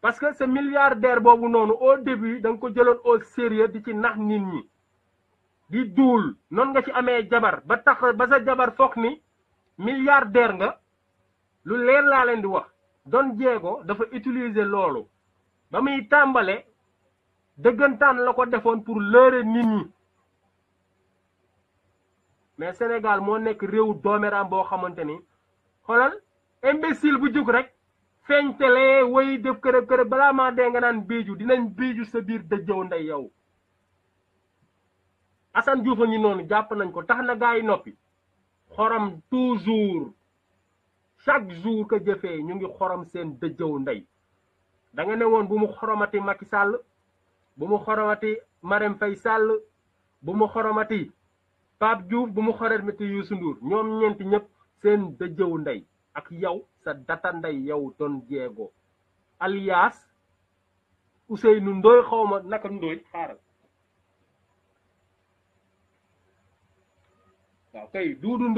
parce que ce milliardaire boobu noonu au début da nga ko jëloon au sérieux di ci nax nit ñi di duul noonu nga ci amee jabar ba tax ba sa jabar foog ni milliardaire nga lu leer laa leen di wax Don Diego dafa utiliser loolu ba muy tàmbale dëggantaan la ko defoon pour leurrer nit ñi mais Sénégal moo nekk réewu dooméram boo xamante ni xoolal imbécile bu jug rek feeñ télé way def kër balaa maa dee nga naan biiju dinañ biiju sa biir dëjëw ndey yow. Assane Diouf a ngi noonu jàpp nañ ko tax na gaa yi noppi xorom toujours chaque jour que jëfee ñu ngi xorom seen dëjëw ndey da nga ne woon bu mu xoromati Macky Sall bu mu xoromati Marème Faye Sall bu mu xoromati Pape Diouf bu mu xoromati Youssou Ndour ñoom ñeenti ñëpp seen dëjëw ndey ak yow sa data ndey yow Don Diego alias Ousseynou Ndoye xawma naka Ndoye xaaral waaw kay Doudou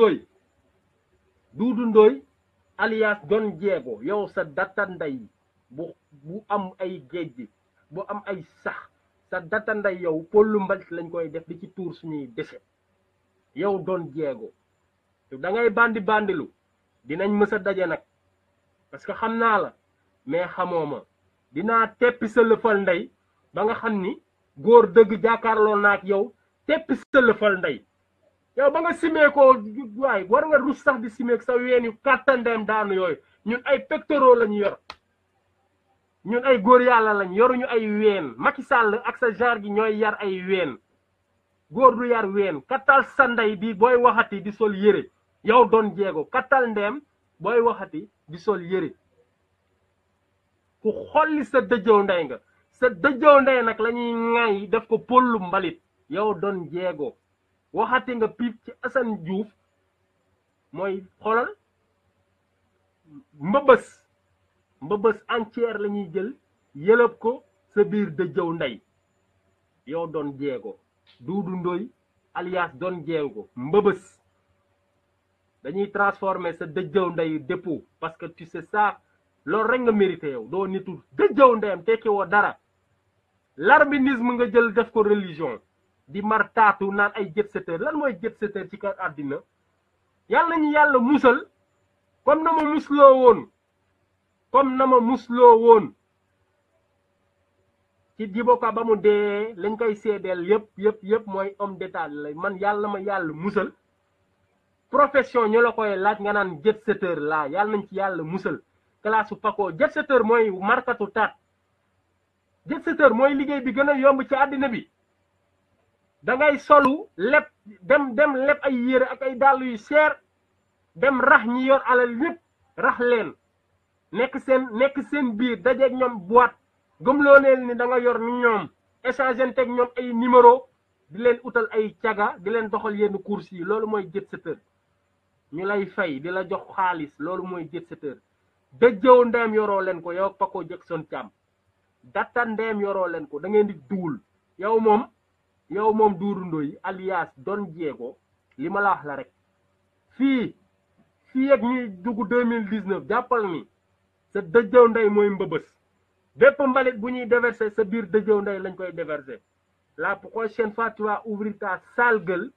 Ndoye alias Don Diego yow sa data ndey bu am ay géej bu am ay sax sa data ndey yow pollu mbalit lañ koy def di ci tuur suñuy déchet yow Don Diego da ngay bandilu dinañ mës a daje nag parce que xam naa la mais xamoo ma dinaa teppi sa lëfal ndey ba nga xam ni góor dëgg jàkkaarloo naak yow teppi sa lëfal ndey yow ba nga simee ko waay war nga rus sax di simee sa ween yu kàttandeem daanu yooyu ñun ay pectoraux lañu yor ñun ay góor yàlla lañ yoruñu ay ween Macky Sall ak sa genre gi ñooy yar ay ween góor du yar ween kattal sa ndey bi booy waxati di sol yére yow Don Diego kattal ndeem booy waxati di sol yére ku xolli sa dëjëw ndey nga sa dëjëw ndey nag la ñuy ŋaay def ko pollu mbalit yow Don Diego waxati nga piip ci Assane Diouf mooy xoolal mbëbës entière la ñuy jël yëlëb ko sa biir dëjëw ndey yow Don Diego Doudou Ndoye alias Don Diego mbëbës dañuy transformer sa dëjëw ndey dépôt parce que tu sais ça loolu rek nga mérité yow doo nitu dëjëw ndeyam tekki woo dara l'arbinisme nga jël def ko religion di mar taatu naan ay jet setter lan mooy jet setter ci kër àddina yàlla nañu yàlla musal comme na ma musloo woon ci Djibo Ka ba mu dee lañ koy seedeel yëpp mooy homme d'état la man yàlla ma yàlla musal profession ñu la koy laaj nga naan jet setter laa yàlla nañ ci yàlla musal classe Paco jet setter mooy markatu taat jet setter mooy liggéey bi gën a yomb ci àddina bi da ngay solu leb dem leb ay yére ak ay dàll yu seer dem rax ñi yor alal yëpp rax leen nekk seen biir dajeeg ñoom boîte gëmloo leen ni da nga yor ni ñoom échanger teg ñoom ay numéro di leen utal ay caga di leen doxal yenn course yi loolu mooy jet setter ñu lay fay di la jox xaalis loolu mooy jet setter dëjëw ndeem yoroo leen ko yow Paco Jackson Thiam data ndeem yoroo leen ko da ngeen di duul yow moom Doudou Ndoye alias Don Diego li ma la wax la rek fii ak ñuy dugg 2019 jàppal ni sa dëjëw ndey mooy mbëbës bépp mbalit bu ñuy déverser sa biir dëjëw ndey lañ koy déverser la prochaine fois tu vas ouvrir ta sale gueule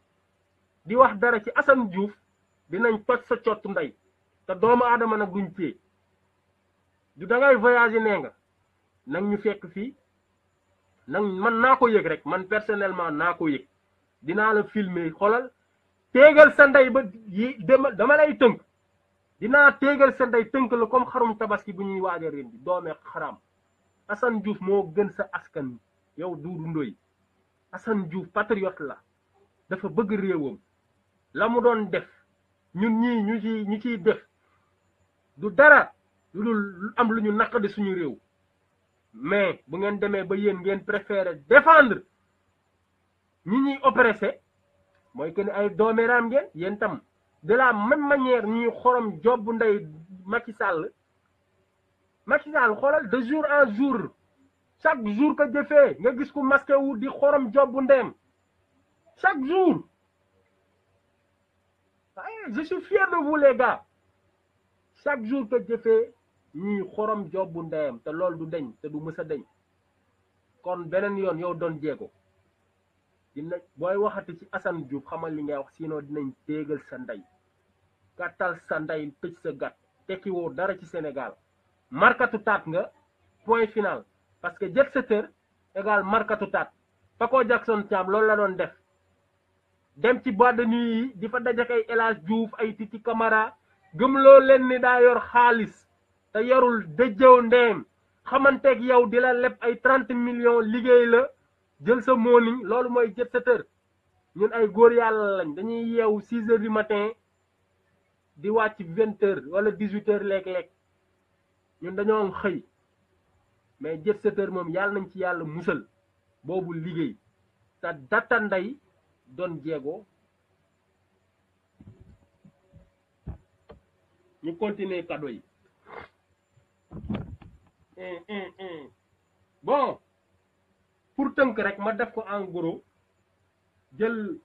di wax dara ci Assane Diouf dinañ toj sa cottu ndey te doomu aadama nag duñ téye du da ngay voyager nee nga nag ñu fekk fii nag man naa ko yëg rek man personnellement naa ko yëg dinaa la filmer xoolal téegal sa ndey ba dama lay tënk dinaa téegal sa ndey tënk la comme xarum tabaski bu ñuy waaj a rendi doomee xaram Assane Diouf moo gën sa askan yow Doudou Ndoye Assane Diouf patriote la dafa bëgg réewam la mu doon def ñun ñii ñu ciy def du dara lu dul am lu ñu naqadi suñu réew mais bu ngeen demee ba yéen ngeen préférer défendre ñi ñuy oppressé mooy que ni ay dooméeraam ngeen yéen tam de la même manière ñuy xorom job ndey Macky Sall xoolal de jour en jour chaque jour que jëfee nga gis ku masqué wu di xorom job ndeyam chaque jour je suis fier de vous les gars chaque jour que jëfee ñuy xorom job ndeyam te loolu du deñ te du mës a deñ kon beneen yoon yow Don Diego dina booy waxati ci Assane Diouf xamal li ngay wax sinon dinañ téegal sa ndey gàttal sa ndey tëj sa gàtt tekki woo dara ci Sénégal markatu taat nga point final parce que jet setter égal markatu taat Paco Jackson Thiam loolu la doon def dem ci boîte de nuit yi di fa dajak ay El Hadj Diouf ay Titi Camara gëmloo leen ni daa yor xaalis te yorul dëjëw ndeem xamanteeg yow di la leb ay 30 millions liggéey la jël sa morning loolu mooy jet setter ñun ay góor yàlla lañ dañuy yeewu 6 heures du matin di wàcc 20 heures wala 18 heures léeg-léeg ñun dañoo am xëy mais jet setter moom yàlla nañ ci yàlla musal boobu liggéey sa data nday doon jéego ñu continuer cadeau yi bon pour tënk rek ma def ko en gros jël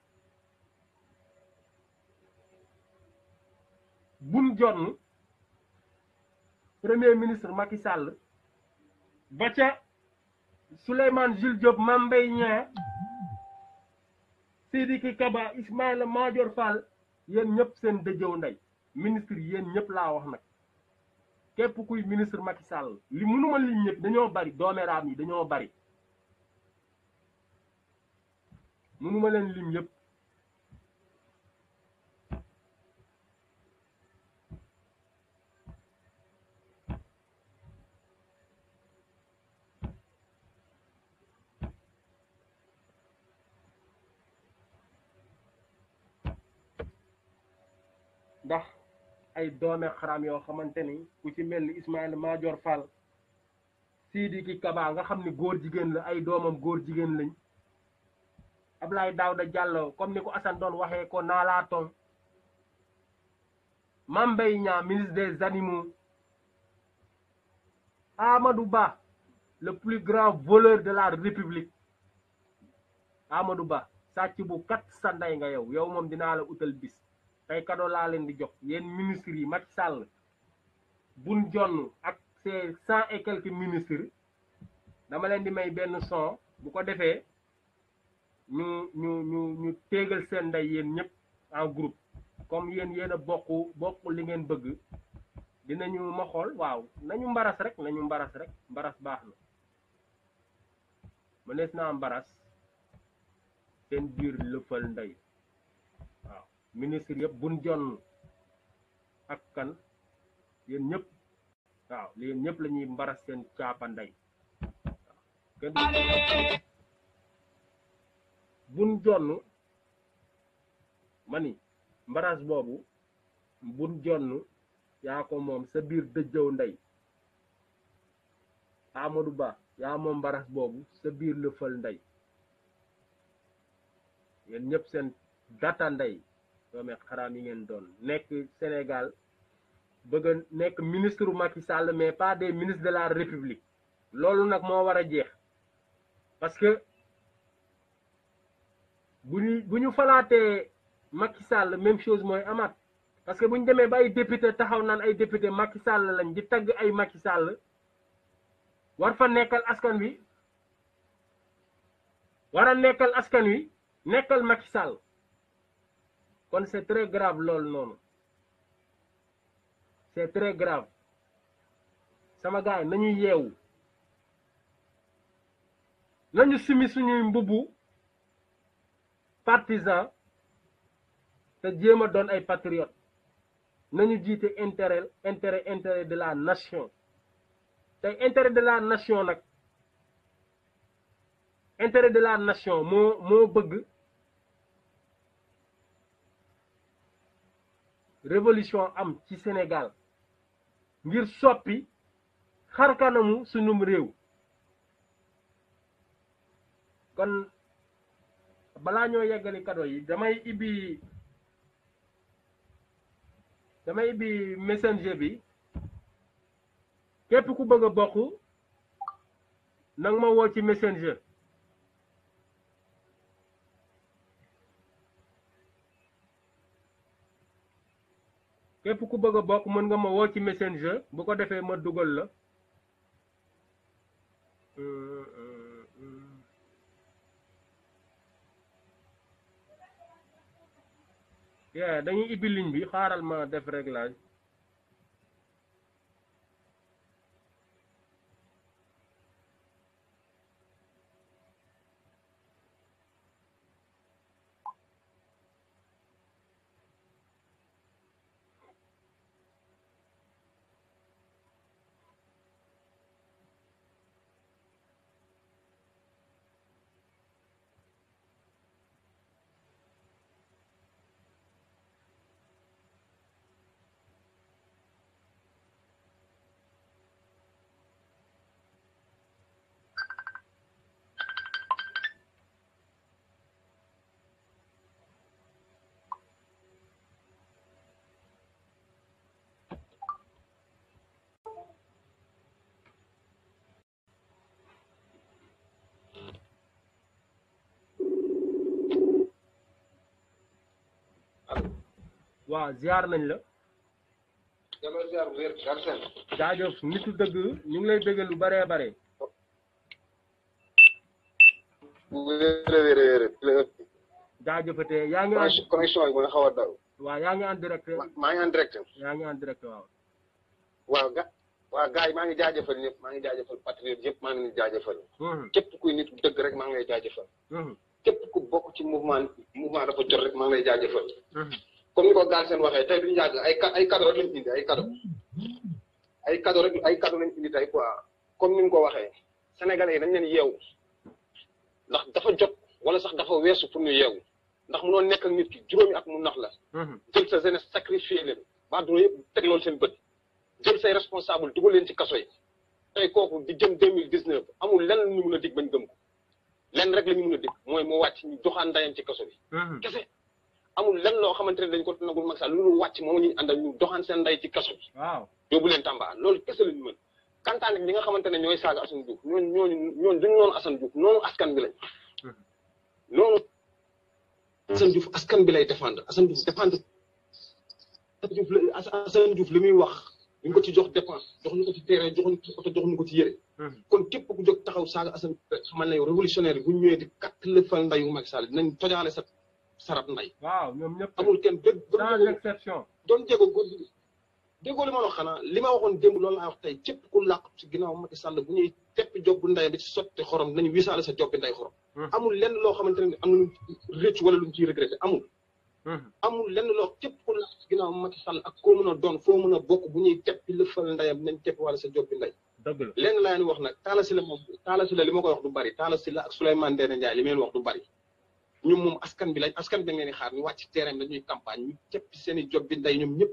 Boun Dionne premier ministre Macky Sall ba ca Souleymane Jules Diop Mame Mbaye Niang Sidiki Kaba Ismaïla Madior Fall yéen ñëpp seen dëjëw ndey ministre yéen ñëpp laa wax nag képp kuy ministre Macky Sall li mënuma lim ñëpp dañoo bari doomeeraam yi dañoo bari mënuma leen lim yëpp ndax ay doome xaram yoo xamante ni ku ci mel ni Ismaïla Madior Fall Sidiki Kaba nga xam ni góor jigéen la ay doomam góor jigéen lañ Abdoulaye Daouda Diallo comme ni ko Assane doon waxee ko naalaatoon Mame Mbaye Niang ministre des animaux Amadou Ba le plus grand voleur de la République Amadou Ba sàcc bu kat sa ndey nga yow moom dinaa la utal bis tey cadeau laa leen di jox yéen ministres yi Macky Sall Boun Dionne ak ces 100 et quelques ministres dama leen di may benn son bu ko defee ñu téegal seen ndey yéen ñëpp en groupe comme yéen a bokk li ngeen bëgg dinañu ma xool waaw nañu mbaras rek mbaras baax na mënees naa mbaras seen biir lëfal ndey waaw ministre yëpp Boun Dionne ak kan yéen ñëpp waaw yéen ñëpp la ñuy mbaras seen caapa ndey waaw Boun Dionne mani mbaras boobu Boun Dionne yaa ko moom sa biir dëjëw ndey Amadou Ba yaa moom mbaras boobu sa biir lëfal ndey yéen ñëpp seen data ndey doome xaraam yi ngeen doon nekk Sénégal bëgg a nekk ministre Macky Sall mais pas des ministres de la République loolu nag moo war a jeex parce que bu ñu falaatee Macky Sall même chose mooy amaat parce que bu ñu demee ba ay député taxaw naan ay député Macky Sall lañ di tagg ay Macky Sall war fa nekkal askan wi war a nekkal askan wi nekkal Macky Sall kon c'est très grave loolu noonu c'est très grave sama gars yi nañu yeewu nañu simi suñuy mbubu partisan te jéem a doon ay patriote nañu jiite intérêt de la nation tey intérêt de la nation nag intérêt de la nation moo bëgg révolution am ci Sénégal ngir soppi xarkanamu sunum réew kon balaa ñoo yeggali cadeau yi damay ibbi messenger bi képp ku bëgg a bokk nang ma woo ci messenger képp ku bëgg a bokk mën nga ma woo ci messenger bu ko defee ma dugal la dañuy ibbi ligne bi xaaral ma def réglage waaw ziar nañ la. dama ziar wér Galsen. jaajëf nitu dëgg ñu ngi lay bëgg lu baree bare. wér. jaajëfatee yaa ngi. connexion bi mooy xaw a daw. waaw yaa ngi en direct. maa ngi en direct. yaa ngi en direct waaw. waaw gars yi maa ngi jaajëfal ñëpp maa ngi jaajëfal patriote yëpp maa ngi leen di jaajëfal. képp kuy nit dëgg rek maa ngi lay jaajëfal. képp ku bokk ci mouvement dafa jot rek maa ngi lay jaajëfal. comme ni ko Galsen waxee tey duñu yàgg ay cadeau rek lañ indi ay cadeau lañ indi tey quoi comme ni nga ko waxee sénégalais yi dañ leen yeewu ndax dafa jot wala sax dafa weesu pour ñu yeewu ndax munoo nekk ak nit ki juróomi at mu nax la jël sa jeunesse sacrifié leen ba àdduna yëpp teg loolu seen bët jël say responsable dugal leen ci kaso yi tey kooku di jëm 2019 amul lenn lu ñu mun a dig bañ gëm ko lenn rek la ñu mun a dig mooy mu wàcc ñu joxaan ndayam ci kaso bi kese amul lenn loo xamante ne dañ ko nagul Macky Sall loolu wàcc moom ñu àndal ñu doxaan seen nday ci kaso bi waaw yóbbu leen Tamba loolu kese la ñu mën kantaan ak ñi nga xamante ne ñooy saaga Assane Diouf ñooñu duñu noonu Assane Diouf noonu askan bi lañ noonu Assane Diouf askan bi lay défendre Assane Diouf li muy wax ñu ko ci jox dépense jox ñu ko ci terrain jox ñu ko ci oto jox ñu ko ci yére kon képp ku jóg taxaw saaga Assane Diouf xamal ne yow révolutionnaire bu ñu ñëwee di katt lëfal ndayu Macky Sall dinañ tojaale sa sarab nday waaw ñoom ñëpp amul kenn dégg sans exception doon jéego góor gi déggoo li ma wax xanaa li ma waxoon démb loolu laa wax tey képp ku làq ci ginnaaw Macky Sall bu ñuy teppi job bu nday bi ci sotti xorom nañu wisaale sa job bi nday xorom amul lenn loo xamante ne am na luñ rëcc wala luñ ciy regretté amul lenn loo képp ku làq ci ginnaaw Macky Sall ak koo mën a doon foo mën a bokk bu ñuy teppi lëfal ndayam nañ teppi wala sa job bi nday dëgg la lenn laa leen wax nag Talla Sylla li ma koy wax du bari Talla Sylla ak Souleymane Ndéné Ndiaye li ma leen wax du bari ñoom moom askan bi dañ leen di xaar ñu wàcc terrain bi dañuy campagne ñu teppi seen i job bi nday ñoom ñëpp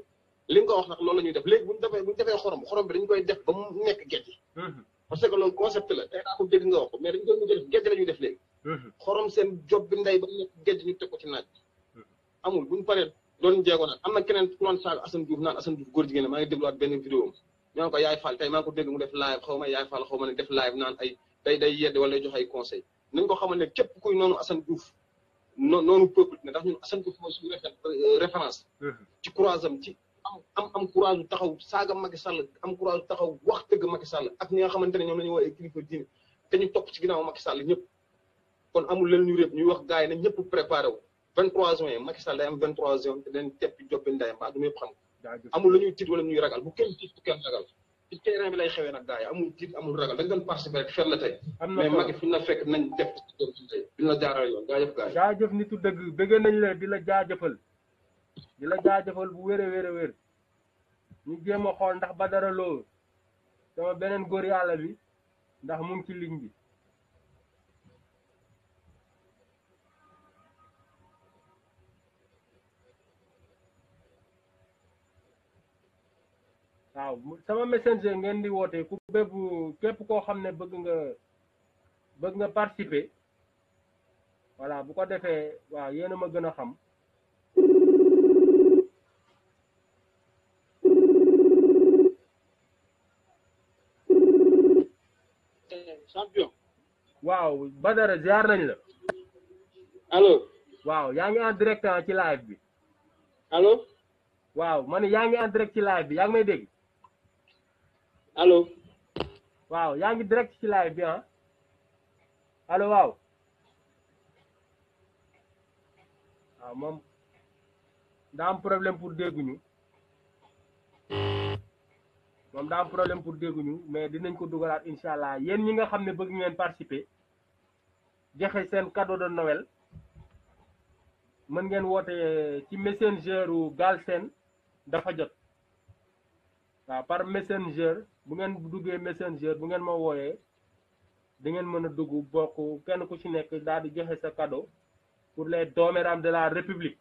li nga ko wax nag loolu la ñuy def léegi buñu defee xorom bi dañu koy def ba mu nekk géej parce que loolu concept la tey daa ko dégg nga wax ko mais dañu koy mujj def géej la ñuy def léegi xorom seen job bi nday ba mu nekk géej ñu teg ko ci naaj amul buñu paree doon jeego nag am na keneen ku doon saaga Assane Diouf naan Assane Diouf góor jigéen maa ngi dégluwaat benn vidéo am ñoo ko Yaay Fall tey maa ngi ko dégg mu def live xaw ma Yaay Fall xaw ma ne def live naan ay day yedde wala day jox ay conseil nañ ko xamal ne képp kuy noonu Assane Diouf noonu peuple ne ndax ñun Assane Diouf mooy suñu référence ci courage am ci am courage bu taxaw saaga Macky Sall am courage bu taxaw wax dëgg Macky Sall ak ñi nga xamante ne ñoom la ñu woowee kilifa diine te ñu topp ci ginnaaw Macky Sall ñëpp kon amul leen ñu réeb ñuy wax gars yi ne ñëpp préparé wu 23 juin Macky Sall day am 23 juin te dañ teppi jobbi ndayam ba du ñëpp xam amul la ñuy tiit wala ñuy ragal bu kenn tiit bu kenn ragal ci terrain bi lay xewee nag gars yi amul tiit amul ragal dañ doon participer rek fer la tey mais Macky fi ñu la fekk nañ def tey duñ la jaarale yoon jaajëf gars yi jaajëf nitu dëgg bëgg nañ la di la jaajëfal bu wér a wér ñu jéem a xool ndax Badara Lo sama beneen góor yàlla bi ndax mu ngi ci ligne bi waaw sama messenger ngeen di woote ku képp koo xam ne bëgg nga participer voilà bu ko defee waaw yéen a ma gën a xam champion waaw Badara ziar nañ la allo waaw yaa ngi en direct ci live bi allo waaw ma ne yaa ngi en direct ci live bi yaa ngi may dégg allo waaw yaa ngi direct ci live bi allo waaw moom daa am problème pour dégguñu mais dinañ ko dugalaat incha allah yéen ñi nga xam ne bëgg ngeen participer joxe seen cadeau de Noël mën ngeen woote ci messenger u Galsen dafa jot waaw par messenger bu ngeen duggee messenger bu ngeen ma wooyee di ngeen mën a dugg bokk kenn ku ci nekk daal di joxe sa cadeau pour les dooméram de la République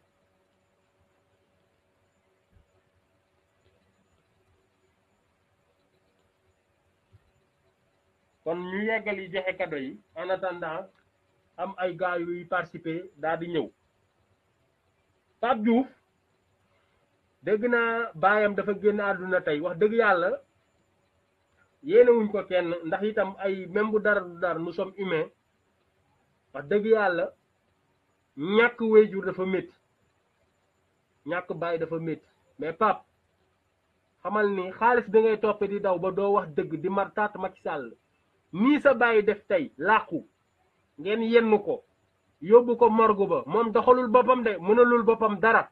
kon ñu yeggal yi joxe cadeau yi en attendant am ay gars yuy participer daal di ñëw Pape Diouf dégg naa baayam dafa génn àdduna tey wax dëgg yàlla yéenewuñ ko kenn ndax itam ay même bu dara du dara nous sommes humains wax dëgg yàlla ñàkk waajur dafa métti ñàkk bàyyi dafa métti mais Pape xamal ni xaalis bi ngay toppe di daw ba doo wax dëgg di mar taat Macky Sall nii sa bàyyi def tey làqu ngeen yenn ko yóbbu ko morgue ba moom doxalul boppam de mënalul boppam dara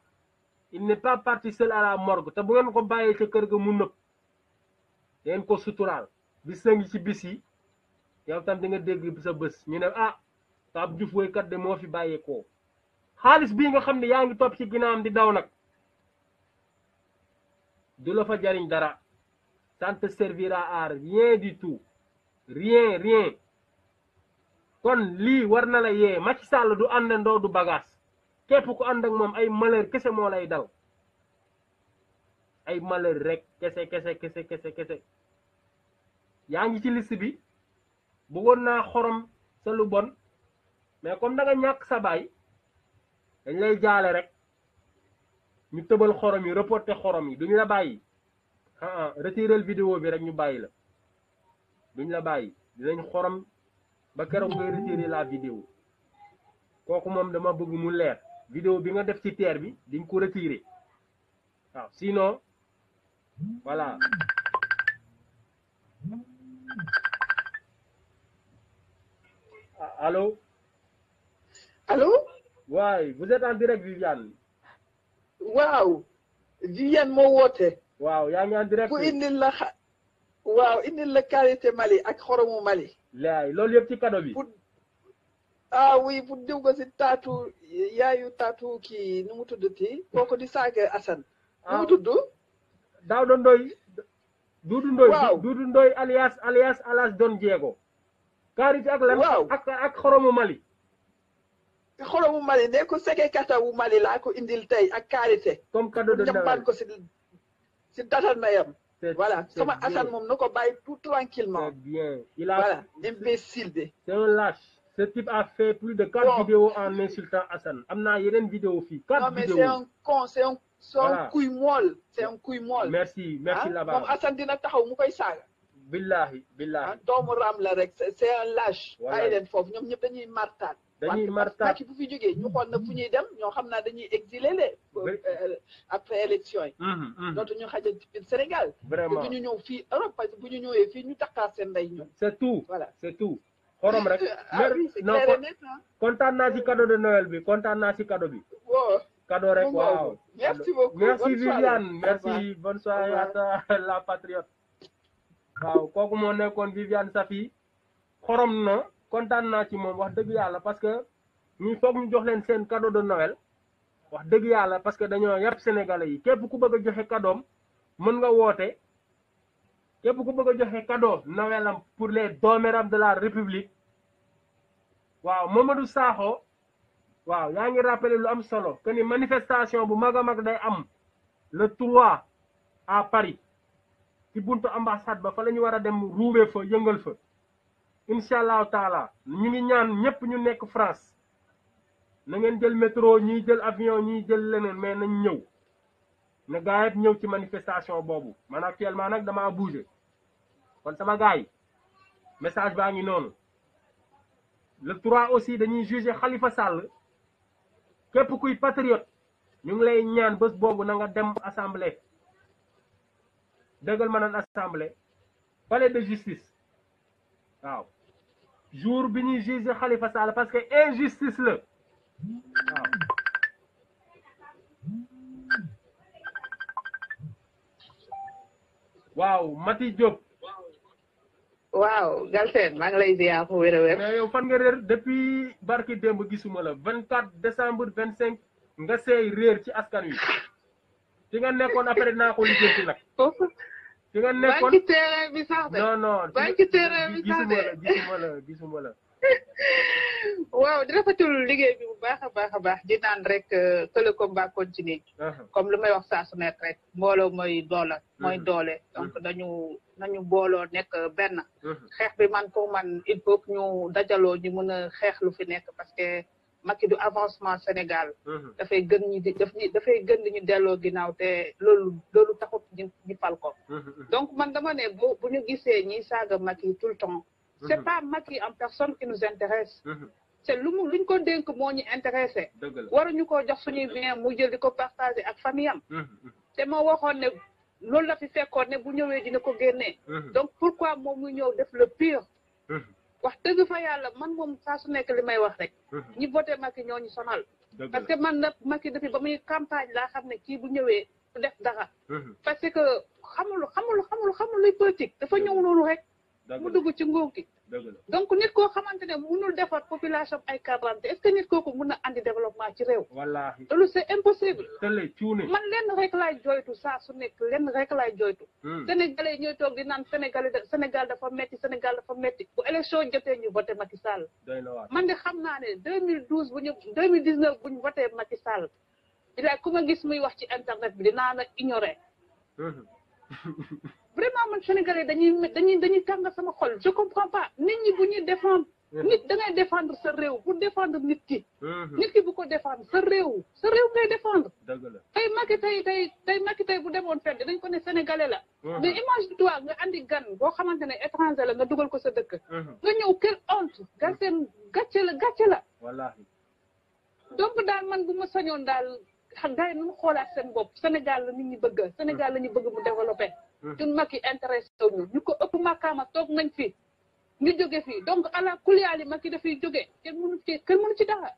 il n'est pas parti seul à la morgue te bu ngeen ko bàyyee ca kër ga mu nëb ngeen ko suturaal bis na ngi ci bis yi yow tam di nga dégg sa bés ñu ne ah Pape Diouf woykat de moo fi bàyyeekoo xaalis bii nga xam ne yaa ngi topp ci ginnaawam di daw nag du la fa jariñ dara ça ne te servira à rien du tout rien kon lii war na la yee Macky Sall du àndandoo du bagage képp ku ànd ak moom ay malheur kese moo lay dal ay malheur rek kese yaa ngi ci liste bi bëggoon naa xorom sa lu bon mais comme da nga ñàkk sa baay dañ lay jaale rek ñu tëbal xorom yi reporter xorom yi duñ la bàyyi retirel vidéo bi rek ñu bàyyi la duñ la bàyyi dinañ xorom ba keroog ngay retirer la vidéo kooku moom dama bëgg mu leer vidéo bi nga def ci terre bi diñ ko retirer waaw sinon voilà. Allô? Allô? Ouais, vous êtes en direct, Viviane. Waaw. Viviane moo woote. Waaw, yaa ngi en direct. Ku indil la waaw indil la karité Mali ak xoromu Mali. laay loolu yëpp ci cadeau bi. Oui pour diw ko si taatu yaayu taatu kii nu mu tuddati kooku di saaga Assane. Nu mu tudd? Daouda Ndoye. Doudou Ndoye. Waaw Doudou Ndoye alias Don Diego. karité ak lan. waaw ak xoromu Mali. xoromu Mali ne ko seke kata wu Mali laa ko indil tey ak karité. comme cadeau de Noël ko si datal na yam. Voilà, c'est sama bien. Assane moom na ko bàyyi tout tranquillement. C'est bien. Il a. Voilà, imbécile de. C'est un lâche. Ce type a fait plus de 4 vidéos en insultant Assane. Am naa yeneen vidéo fii 4 non mais vidéos. c'est un con, c'est un Voilà. couille molle, c'est un couille molle. Merci là-bas. moom Assane dina taxaw mu koy saaga. billahi doomu raam la rek c'est un lâche. Voilà. bàyyi leen foofu ñoom ñëpp dañuy martaat. dañuy martaat Macky bu fi jógee ñu xool na fu ñuy dem ñoo xam naa dañuy exiler leen. après élection yi. dootu ñu xajal ci biir Sénégal. Vraiment. te bu ñu ñëw fii Europe parce que bu ñu ñëwee fii ñu takkaat seen ndey ñoom. c'est tout. Voilà. C'est tout. xorom rek. Oui, c'est non clair et net, hein. kontaan naa ci cadeau de Noël bi kontaan naa ci cadeau bi. Wow. cadeau rek waaw. Merci beaucoup. Merci Bonne soirée. Viviane merci bonne soirée à toi la patriote. waaw kooku moo nekkoon Viviane Safi xorom na kontaan naa ci moom wax dëgg yàlla parce que ñi foog ñu jox leen seen cadeau de Noël wax dëgg yàlla parce que dañoo yàpp sénégalais yi képp ku bëgg a joxe cadeau mën nga woote képp ku bëgg a joxe cadeau Noël am pour les dooméram de la République waaw Mamadou Sakho waaw yaa ngi rappelé lu am solo que ni manifestation bu mag a mag day am le 3 à Paris ci buntu ambassade ba fa la ñu war a dem ruube fa yëngal fa incha allahu taala ñu ngi ñaan ñëpp ñu nekk France na ngeen jël métro ñiy jël avion ñiy jël leneen mais nañ ñëw na gaa yëpp ñëw ci manifestation boobu man actuellement nag damaa bougé kon sama gars yi message baa ngi noonu le 3 aussi dañuy juger Khalifa Sall képp kuy patriote ñu ngi lay ñaan bés boobu na nga dem assemblée dëggal ma naan assemblée palais de justice waaw jour bi ñuy juger Khalifa Sall parce que injustice la waaw Mati Diop. waaw Galsen maa ngi lay ziar fu wér a wér. mais yow fan nga réer depuis barki démb gisuma la 24 décembre 25 nga seey réer ci askan wi fi nga nekkoon après naa ko lijjanti nag. fi nga nekkoon maa ngi ci terrain bi sax de. non non maa ngi ci terrain bi sax de gisuma la. waaw di rafetlu liggéey bi bu baax a baax di naan rek que le combat continue. comme lu may wax saa su nekk rek mbooloo mooy doole. mooy doole donc nañu booloo nekk benn. xeex bi man pour man il faut que ñu dajaloo ñu mën a xeex lu fi nekk parce que Macky du avancement Sénégal. dafay gën ñu delloo ginnaaw te loolu taxut ñu fal ko. donc man dama ne bu ñu gisee ñiy saaga Macky tout le temps. C'est pas Macky en personne qui nous intéresse. c'est luñ ko dénk moo ñu intéressé waruñu ko jox suñuy bien mu jël di ko partager ak famille am te moo waxoon ne loolu la fi fekkoon ne bu ñëwee dina ko génnee donc pourquoi moom mu ñëw def le pire wax dëgg fa yàlla man moom saa su nekk li may wax rek ñi voté Macky ñoo ñu sonal parce que man nag Macky depuis ba muy campagne laa xam ne kii bu ñëwee du def dara parce que xamul luy politique dafa ñëw noonu rek mu dugg ci nguur gi donc nit koo xamante ne mënul defar population ay quarante est-ce que nit kooku mën na andi développement ci réew wallaahi loolu c'est impossible man lenn rek laay joytu saa su nekk lenn rek laay joytu sénégalais ñooy toog di naan Sénégal dafa metti bu élection jotee ñu voté Macky Sall man de xam naa ne 2012 2019 bu ñu voté Macky Sall bilaay ku ma gis muy wax ci internet bi dinaa la ignorer vraiment man sénégalais dañuy tàng sama xol je comprends pas nit ñi bu ñuy défendre nit da ngay défendre sa réew pour défendre nit ki bu ko défendre sa réew ngay défendre tey Macky tey bu demoon fenn dañ ko ne sénégalais la mais imagine-toi nga andi gan boo xamante ne étranger la nga dugal ko sa dëkk nga ñëw quelle honte gàcce la wallaahi donc daal man bu ma sañoon daal gars yi nu mu xoolaat seen bopp Sénégal la nit ñi bëgg Sénégal la ñu bëgg mu développé ñun Macky intéressé ñu ko ëpp makaama toog nañ fi ñu jóge fii donc ala kuliyaali Macky dafay jóge kenn mënu ci dara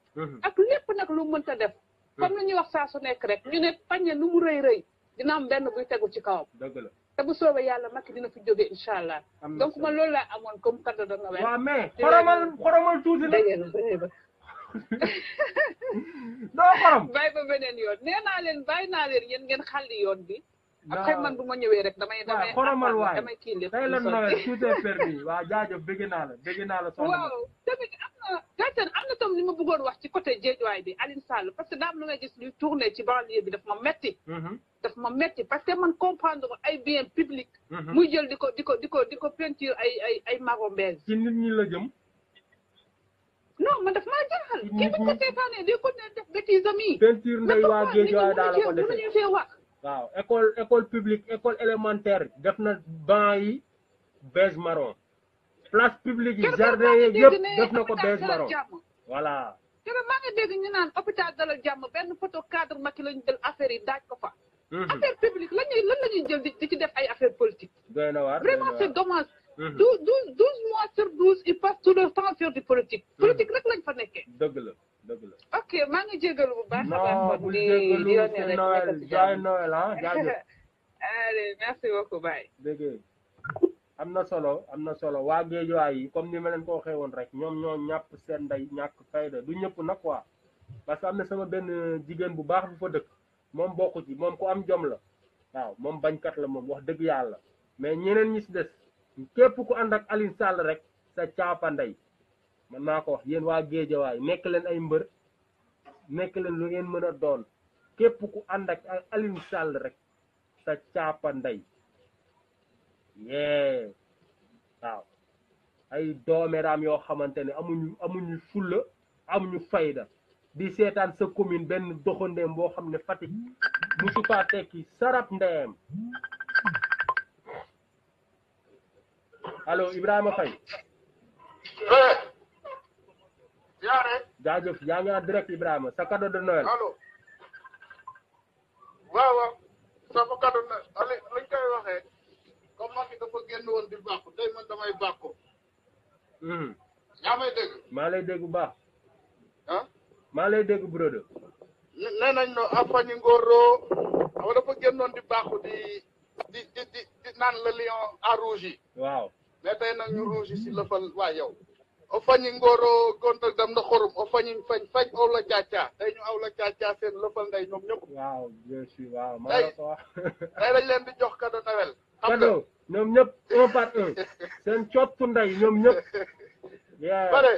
ak lépp nag lu mënta def comme lu ñuy wax saa su nekk rek ñu ne pañe nu mu rëy dina am benn buy tegu ci kawam te bu soobee yàlla Macky dina fi jóge incha allah donc man loolu laa amoon comme cadeau de Noël waaw mais xoromal tuuti la doo xorom bàyyi ba beneen yoon nee naa leen bàyyi naa leen yéen ngeen xàlli yoon bi après man bu ma ñëwee rek damay xoromal waay damay kii lépp tey la Noël tout est permis waa jaajëf bëgg naa la waaw tamit am na tam li ma bëggoon wax ci côté Guédiawaye bi Aline Sall parce que daam lu may gis luy tourné ci banlieue bi daf ma metti parce que man comprendre ay bien public muy jël di ko peinture ay marron beige ci nit ñi la jëm non man daf maa jaaxal kii bu ko seetaanee di ko ne def bêtise ami peinture ndey waa Guédiawaye daal la ko defee mënuñu fee wax waaw école publique école élémentaire def na banc yi beige marron place publique yi jardin yi yëpp def na ko beige marron voilà keroog maa ngi dégg ñu naan hôpital Dalal Jàmm benn photo cadre Macky lañu jël affaire yi daaj ko fa affaire publique lan la ñuy jël di ci def ay affaire politique doy na waar vraiment c'est dommage 12 mois sur 12 ils passent tout leur temps sur du politique politique rek lañ fa nekkee dëgg la ok maa ngi jégalu bu baax non bul jégalu c'est Noël joyeux Noël ah jaajëf allez merci beaucoup bye dégg am na solo waa Guédiawaye yi comme ni ma leen ko waxee woon rek ñoom ñoo ñàpp seen ndey ñàkk fayda du ñëpp nag quoi parce que am na sama benn jigéen bu baax bu fa dëkk moom bokku ci moom ku am jom la waaw moom bañkat la moom wax dëgg yàlla mais ñeneen ñi si des képp ku ànd ak Aline Sall rek sa caapa ndey man naa ko wax yéen waa Guédiawaye nekk leen ay mbër nekk leen lu ngeen mën a doon képp ku ànd ak Aline Sall rek sa caapa ndey yee waaw ay dooméraam yoo xamante ne amuñu fulla amuñu fayda di seetaan sa commune benn doxandeem boo xam ne Fatick musu faa tekki sarap ndeyam allo Ibrahima Faye jaajëf yaa ngi en direct Ibrahima sa cadeau de Noël allo waaw sama cadeau de Noël lañ koy waxee comme Macky dafa génn woon di bàkku tey man damay bàkku yaa may dégg maa lay dégg bu baax ah maa lay dégg brode nee nañ no afañi ngóoroo xam dafa génnoon di bàkku di naan le lion à rouge yi waaw mais tey nag ñu rouge yi si lëfal waa yow o fañi ngóoroo gontal dem na xorum o fañi fañ aw la caacaa tey ñu aw la caacaa seen lëfal ndey ñoom ñëpp waaw bien sûr waaw maa la ko wax tey dañ leen di jox cadeau Noël cadeau ñoom ñëpp un par un seen cottu ndey ñoom ñëpp bare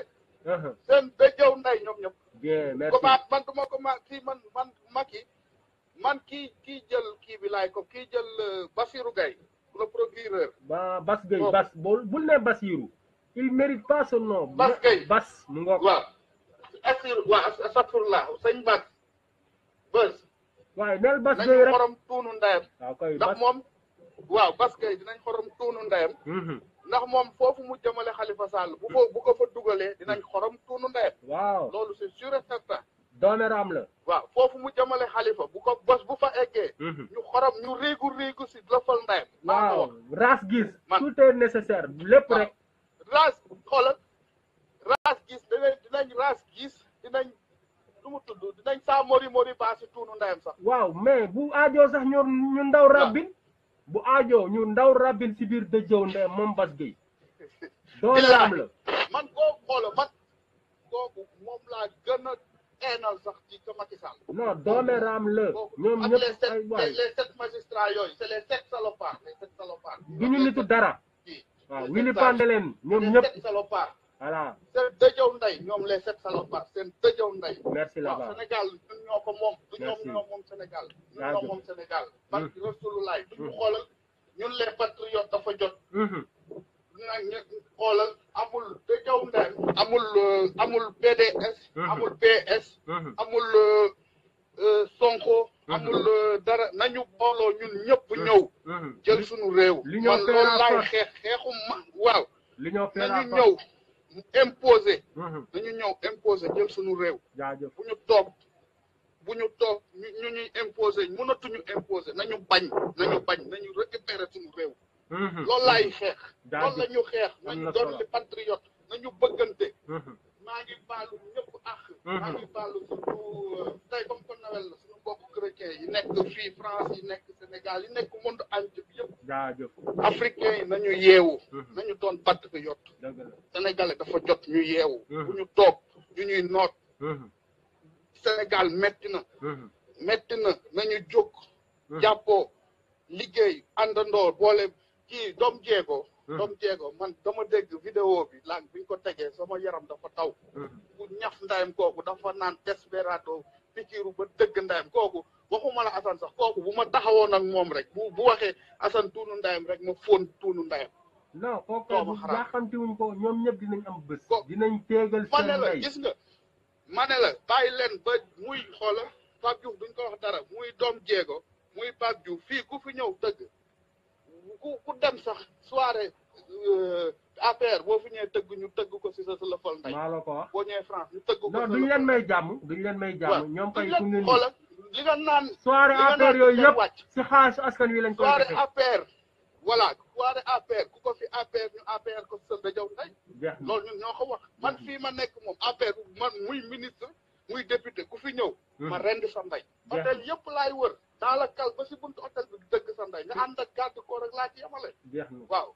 seen béjjëw ndey ñoom ñëpp bien merci ko man duma ko man Macky man kii jël kii bi laay ko kii jël Bassirou Gueye le procureur Bass Gueye Bass bul ne Bassirou il mérite pas son nom Bass Gueye Bass mu ngoog waaw astafurlah sëñ Bass bës waaye nel Bass Gueye rek xorom tuunu ndeyam waaw kay ndax moom waaw Bass Gueye dinañ xorom tuunu ndeyam ndax moom foofu mu jëmale Khalifa Sall bu ko fa dugalee dinañ xorom tuunu ndeyam. waaw loolu c'est sûr et certain. doomeram la. waaw foofu mu jëmale Khalifa bu ko bos bu fa eggee. ñu xorom ñu riigu si lëfal ndeyam. waaw raas gis. tout est nécessaire lépp rek. raas xoolal raas gis dinañ raas gis dinañ lu mu tudd dinañ saa mori baasi tuunu ndeyam sax. waaw mais bu aajoo sax ñu ndaw rabbin. bu aajoo ñu ndaw rabbin si biir dëjëw ndeyam moom Bass Gueye. doomeram la. man koo xoolal man kooku moom laa gën a eenal sax ci ka Macky Sall. non doomeram la. ñoom ñëpp ay waay les 7 magistrats yooyu c'est les 7 salopards les 7 salopards. du ñu nitu dara. waaw Willy Pandelen ñoom ñëpp les 7 salopards. voilà. seen dëjëw ndey ñoom les 7 salopards seen dëjëw ndey. merci la waaw Sénégal ñun ñoo ko moom. du merci ñoom ñoo moom Sénégal. ñun ñoo moom Sénégal. parce que Rasulullah du ñu xoolal ñun les patriotes dafa jot. ñu xoolal amul dëjëw ndey. amul PDS. amul PS. amul Sonko. amul dara nañu booloo ñun ñëpp ñëw. jël suñu réew. man loolu laay xeexu waaw. nañu ñëw imposer. nañu ñëw imposer jël suñu réew. jaajëf bu ñu toog ñu ñuy imposer mënatuñu imposer nañu bañ nañu récupérer suñu réew. loolu laay xeex. loolu la ñu xeex nañu doon li patriote nañu bëggante. maa ngi baalu ñëpp maa ngi baalu surtout tey comme que Noël la suñu mbokku chrétien yi nekk fii France yi nekk Sénégal yi nekk monde entier bi yëpp. jaajëf africain yi nañu yeewu. nañu doon patriote. Sénégalais dafa jot ñu yeewu. bu ñu toog ñu ñuy noot. Sénégal metti na. nañu jóg. jàppoo liggéey àndandoo boole kii doom jéego. man dama dégg vidéo bi laaj bi ñu ko tegee sama yaram dafa taw. bu ñaf ndayam kooku dafa naan desperado pikiru ba dëgg ndayam kooku waxuma la Assane sax kooku bu ma taxawoon ak moom rek bu waxee Assane tuunu ndayam rek ma fóon tuunu ndayam. non kooku yaxamtiwuñ ko ñoom ñëpp dinañ am bés. dinañ teegal seen ndey ma ne la gis nga ma ne la bàyyi leen ba muy xoola Pape Diouf duñ ko wax dara muy doom jéego muy Pape Diouf fii ku fi ñëw tëgg ku dem sax soirée APR boo fi ñëwee tëgg ñu tëgg ko si sa lëfal ndey. maa la ko wax boo ñëwee France ñu tëgg ko. non duñ leen may jàmm ñoom kay fu ngeen xoolal li nga naan. soirée APR yooyu yëpp si xaalisu askan wi lañ koy defee. soirée APR voilà soirée APR ku ko fi APR ñu APR ko sa dajaw ndey. loolu ñun ñoo ko wax man fii ma nekk moom APR man muy ministre muy député ku fi ñëw. ma rendi sa ndey. hôtel yëpp laay wër. dans la kal ba si buntu hôtel bi dëgg sa ndey nga ànd ak garde corps rek laa ci yemale. waaw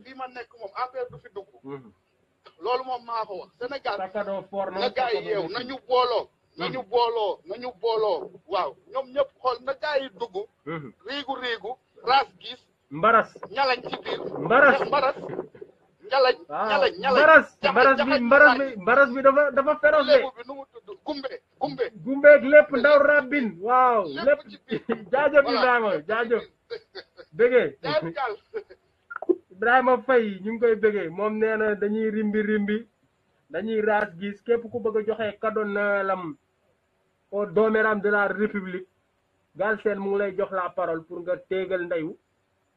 fii ma nekk moom APR du fi dugg. loolu moom maa ko wax Sénégal na gaa yi yeew nañu booloo waaw ñoom ñëpp xool na gaa yi dugg. riigu raas gis. mbaras ñalañ ci biir. mbaras ñalañ. mbaras bi dafa féroce de. léegi bi nu mu tudd gumbe. gumbeeg lépp ndaw rabbin waaw lépp jaajëf Ibrahima jaajëf bëggee Ibrahima Faye ñu ngi koy bëggee moom nee na dañuy rimbi dañuy raas gis képp ku bëgg a joxe cadeau Noëlam au dooméram de la République Galsen mu ngi lay jox la parole pour nga téegal ndeyu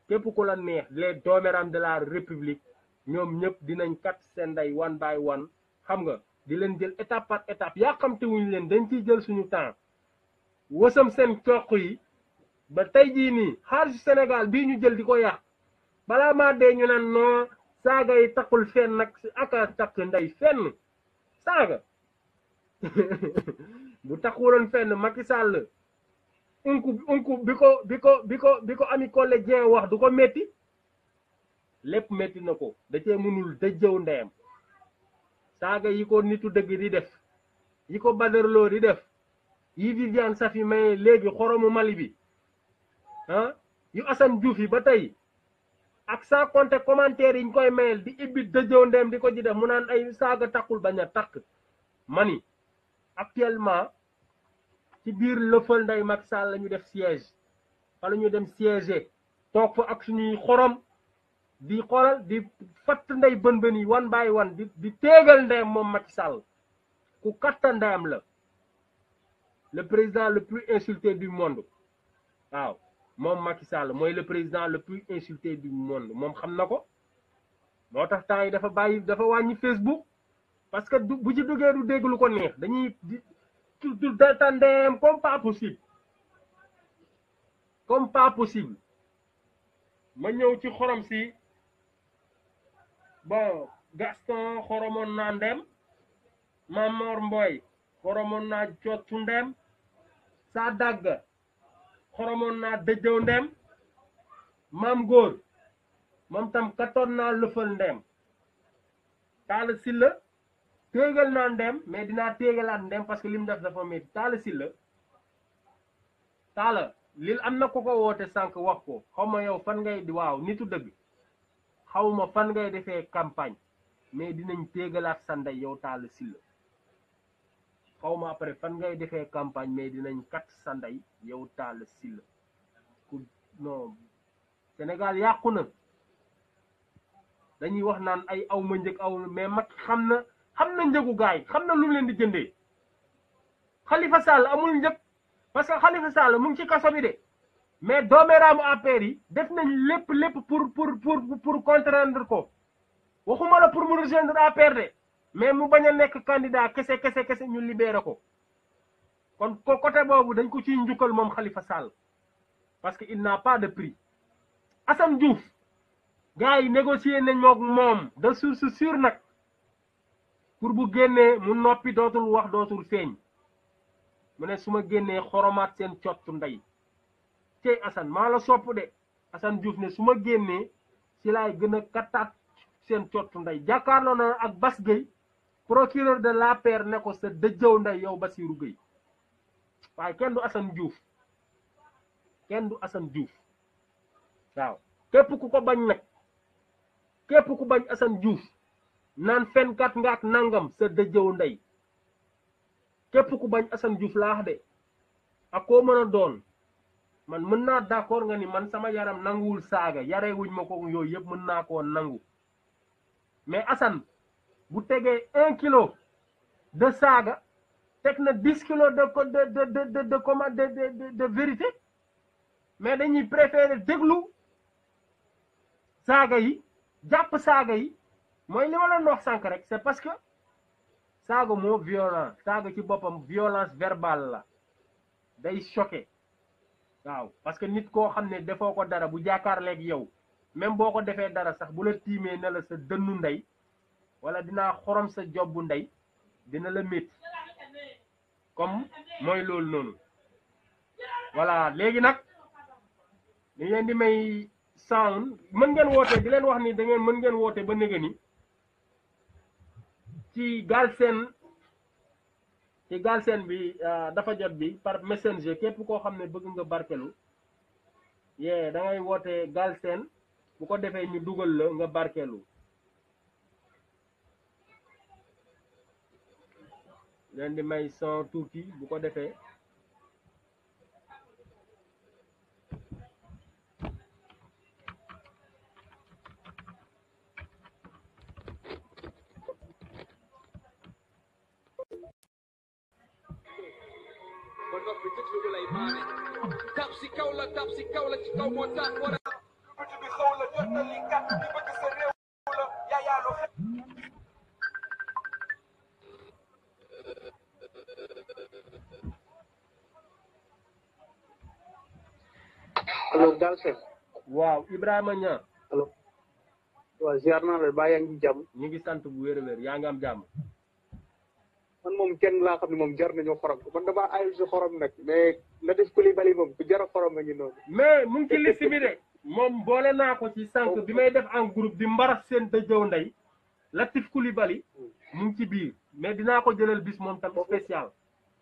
képp ku la neex les dooméram de la République ñoom ñëpp dinañ kat seen ndey one by one xam nga di leen jël étape par étape yaa xamte wuñu leen dañ ciy jël suñu temps wasam seen coq yi ba tey jii nii xaalisu Sénégal bii ñu jël di ko yàq balaa maa dee ñu naan noo saaga yi takkul fenn nag si aka takk ndey fenn saaga bu takkuloon fenn Macky Sall unku bi ko Ami Collé Dieng wax du ko métti lépp métti na ko da cee mënul dëjëw ndeyam saaga yi ko nitu dëgg di def yi ko badarloo di def yi Viviane Safi may léegi xoromu Mali bi yu Assane Diouf yi ba tey ak saa compter commentaire yi ñu koy mayel di ibbi dëjëw ndeyam di ko ci def mu naan ay saaga takkul bañ a takk mani actuellement ci biir lëfal nday Macky Sall la ñu def siège wala ñu dem siège toog fa ak suñuy xorom di xoolal di fatt ndey bën yi one by one di téegal ndeyam moom Macky Sall ku katta ndeyam la le président le plus insulté du monde waaw moom Macky Sall mooy le président le plus insulté du monde moom xam na ko moo tax temps yi dafa wàññi Facebook parce que bu ci duggee du dégg lu ko neex dañuy du tandem comme pas possible ma ñëw ci xorom si bon Gaston xoromoon naa ndem Mamor Mboy xoromoon naa cottu ndem saa dàgg xoromoon naa dëjëw ndem maam góor moom tam katoon naa lëfal ndem Talla Sylla téegal naa ndem mais dinaa téegalaat ndem parce que li mu def dafa métti Talla Sylla Talla lil am na ko woote sànq wax ko xaw ma yow fan ngay di waaw nitu dëgg xawma fan ngay defee campagne mais dinañ téegalaat sa ndey yow Talla Sylla xawma après fan ngay defee campagne mais dinañ kat sa ndey yow Talla Sylla ku non Sénégal yàqu na dañuy wax naan ay aw ma njëg aw mais mag xam na njëgu gaay xam na lu mu leen di jëndee Khalifa Sall amul njëg parce que Khalifa Sall mu ngi ci kaso bi de mais doomeeraamu APR yi def nañ lépp pour contraindre ko waxuma la pour mu rejoindre APR de mais mu bañ a nekk candidat kese ñu libéré ko kon ko côté boobu dañ ko ciy njukkal moom Khalifa Sall parce que il n'a pas de prix Assane Diouf gars yi négocier nañ moom de source sûre nag pour bu génnee mu noppi dootul wax dootul feeñ mu ne su ma génnee xoromaat seen cottu ndey tey Assane maa la sopp de Assane Diouf ne su ma génnee ci laay gën a kattaat seen cottu ndey jàkkaarloo na ak Bass Gueye procureur de l'APR ne ko sa dëjëw ndey yow Bassirou Gueye waaye kenn du Assane Diouf waaw képp ku ko bañ nag képp ku bañ Assane Diouf naan fenkat nga ak nangam sa dëjëw ndey képp ku bañ Assane Diouf laax de ak koo mën a doon man mën naa d'accord nga ni man sama yaram nanguwul saaga yaree wuñ ma ko yooyu yëpp mën naa koo nangu mais Assane bu tegee 1 kilo de saaga teg na 10 kilos de vérité mais dañuy préférer déglu saaga yi jàpp saaga yi mooy li ma leen wax sànq rek c'est parce que saaga moo violent saaga ci boppam violence verbale la day choqué waaw parce que nit koo xam ne defoo ko dara bu jàkkaarleeg yow même boo ko defee dara sax bu la tiimee ne la sa dënnu ndey wala dinaa xorom sa jobbu ndey dina la métti comme mooy loolu noonu voilà léegi nag dañ leen di may sound mën ngeen woote di leen wax ni da ngeen mën ngeen woote ba néga ni ci Galsen bi dafa jot bi par messenger képp koo xam ne bëgg nga barkelu da ngay woote Galsen bu ko defee ñu dugal la nga barkelu leen di may son tuuti bu ko defee tap si kaw la ci kaw moo tax war a bëtt bi xaw la jottali kat bi bëgg sa réew la yaayaaloo allo Galsen waaw Ibrahima Niang allo waaw ziar naa la baa yaa ngi jàmm ñu ngi sant bu wér a wér yaa ngi am jàmm man moom kenn laa xam ne moom jar nañu xorom man damaa ayul si xorom nag mais Latif Coulibaly moom ku jar a xorom nga ñu noonu mais mu ngi ci liste bi de moom boole naa ko ci sànq bi may def en groupe di mbaras seen dëjëw ndey Latif Coulibaly mu ngi ci biir mais dinaa ko jëlal bis moom tam spécial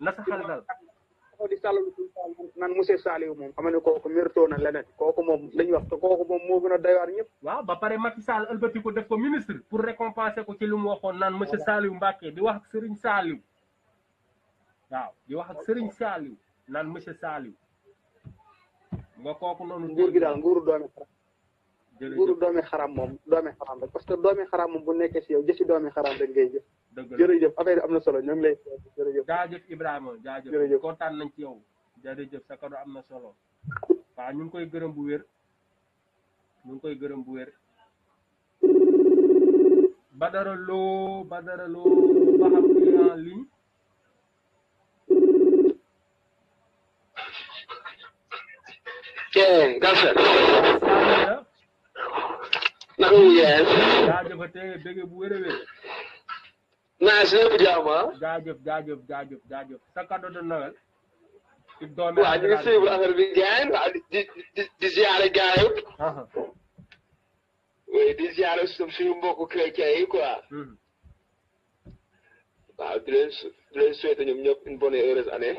na sa xel dal ko di sàllalu naan monsieur Saliou moom xam ne kooku mérito na leneen kooku moom lañuy wax te kooku moom moo gën a doy waar ñëpp waaw ba pare Macky Sall ëlbati ko def ko ministre pour récompenser ko ci lu mu waxoon naan monsieur Saliou Mbacké di wax ak Serigne Saliou waaw di wax ak Serigne Saliou naan monsieur Saliou nga kooku noonu nguur gi daal nguuru doomi xaram moom doomi xaram rek parce que doomi xaram moom bu nekkee si yow jëfi doomi xaram rek ngay jëf jërëjëf affaire am na solo ñoo ngi lay jërëjëf jaajëf Ibrahima jaajëf kontaan nañ ci yow jërëjëf sa kado am na solo waaw ñu ngi koy gërëm bu wér Badara Lo ba xam ni en ligne. Galsen. naka mu yees. jaajëfatee bëgg bu wér a wér. naa si lépp jàmm ah. jaajëf sa cadeau de Noël. waaw ñu ngi suivre affaire bi gars yi waaw di ziare gars yëpp. oui di ziare suñu mbokku chrétien yi quoi. waaw di leen souhaiter ñoom ñëpp une bonne et heureuse année.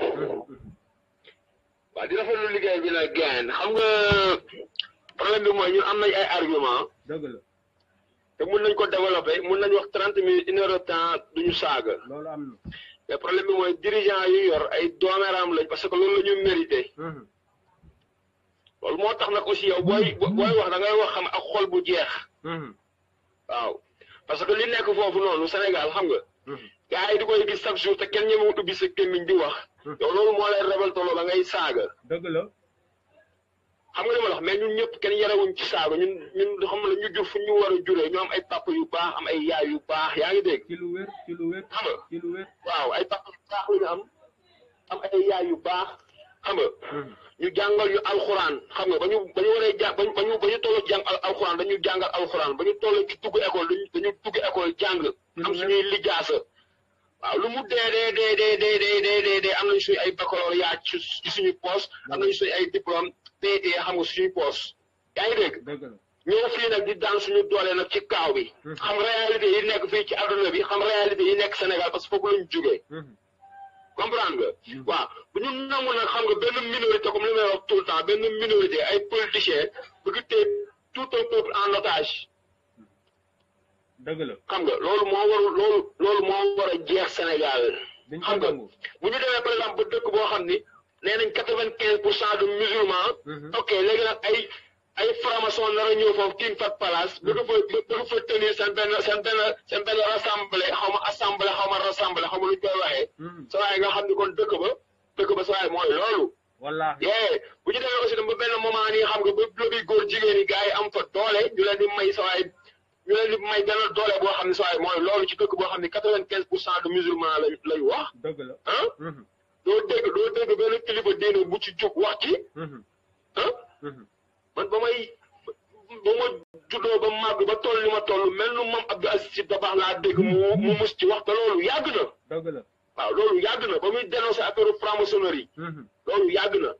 waaw di rafetlu liggéey bi nag gars xam nga problème bi mooy ñun am nañ ay argument. dëgg la. te mun nañ ko développer mun nañ wax 30 minutes 1 heure de temps duñu saaga. loolu am na. mais problème bi mooy dirigeant yu yor ay doomeeraam lañ parce que loolu la ñu mérité. loolu moo tax nag aussi yow booy wax da ngay wax xam ak xol bu jeex. waaw parce que li nekk foofu noonu Sénégal xam nga. gars yi di koy gis chaque jour te kenn ñemewut ubbi sa gémmiñ di wax. yow loolu moo lay révolté loolu da ngay saaga. dëgg la. xam nga li ma la wax mais ñun ñëpp kenn yarewuñ ci saaga ñun xam nga ñu jur fu ñu war a juree ñu am ay papa yu baax am ay yaay yu baax yaa ngi dégg. ci lu wér xam nga ci lu wér. waaw ay papa yu baax la ñu am ay yaay yu baax xam nga. ñu jàngal ñu alxuraan xam nga ba ñu waree jàng ba ñu toll ci jàng alxuraan dañu jàngal alxuraan ba ñu toll ci tugg école dañu tugg école jàng. am suñuy lijaasa. waaw lu mu dee am nañ suñu ay baccalauréat ci suñu poste am nañ suñu ay diplôme PT xam nga suñu poste yaa ngi dégg. ñoo fii nag di daan suñu doole nag ci kaaw bi. xam réalité yi nekk fii ci adduna bi xam réalité yi nekk Sénégal parce que foofu lañ jógee. comprendre nga. waaw bu ñu nangu nag xam nga benn minorité comme li may wax tout le temps benn minorité ay politiciens bëgg téye tout un peuple en otage. dëgg la xam nga loolu moo war a jeex Sénégal. xam nga bu ñu demee par exemple ba dëkk boo xam ni nee nañ 95% de musulmans. ok léegi nag ay franc-maçon nar a ñëw foofu King Fahd Palace bëgg fa tenir seen benn assemblée xaw ma rassemblée xaw ma lu ñu koy waxee. sa waay nga xam ni kon dëkk ba sa waay mooy loolu. wallaahi bu ñu demee aussi ba benn moment nii xam nga ba lobby góor jigéen yi gars yi am fa doole ñu leen di may sa waay ñu leen di may benn doole boo xam ne sa waay mooy loolu ci dëkk boo xam ne 95% de musulmans lañ wax. dëgg la ah. doo dégg benn kilifa diine bu ci jóg wax ci. man ba ma juddoo ba màgg ba toll li ma toll mel nu Mame Abdou Aziz Sy Dabakh laa dégg mu mus ci wax te loolu yàgg na. dëgg la waaw loolu yàgg na ba muy dénoncé affaire franc-maçonnerie. loolu yàgg na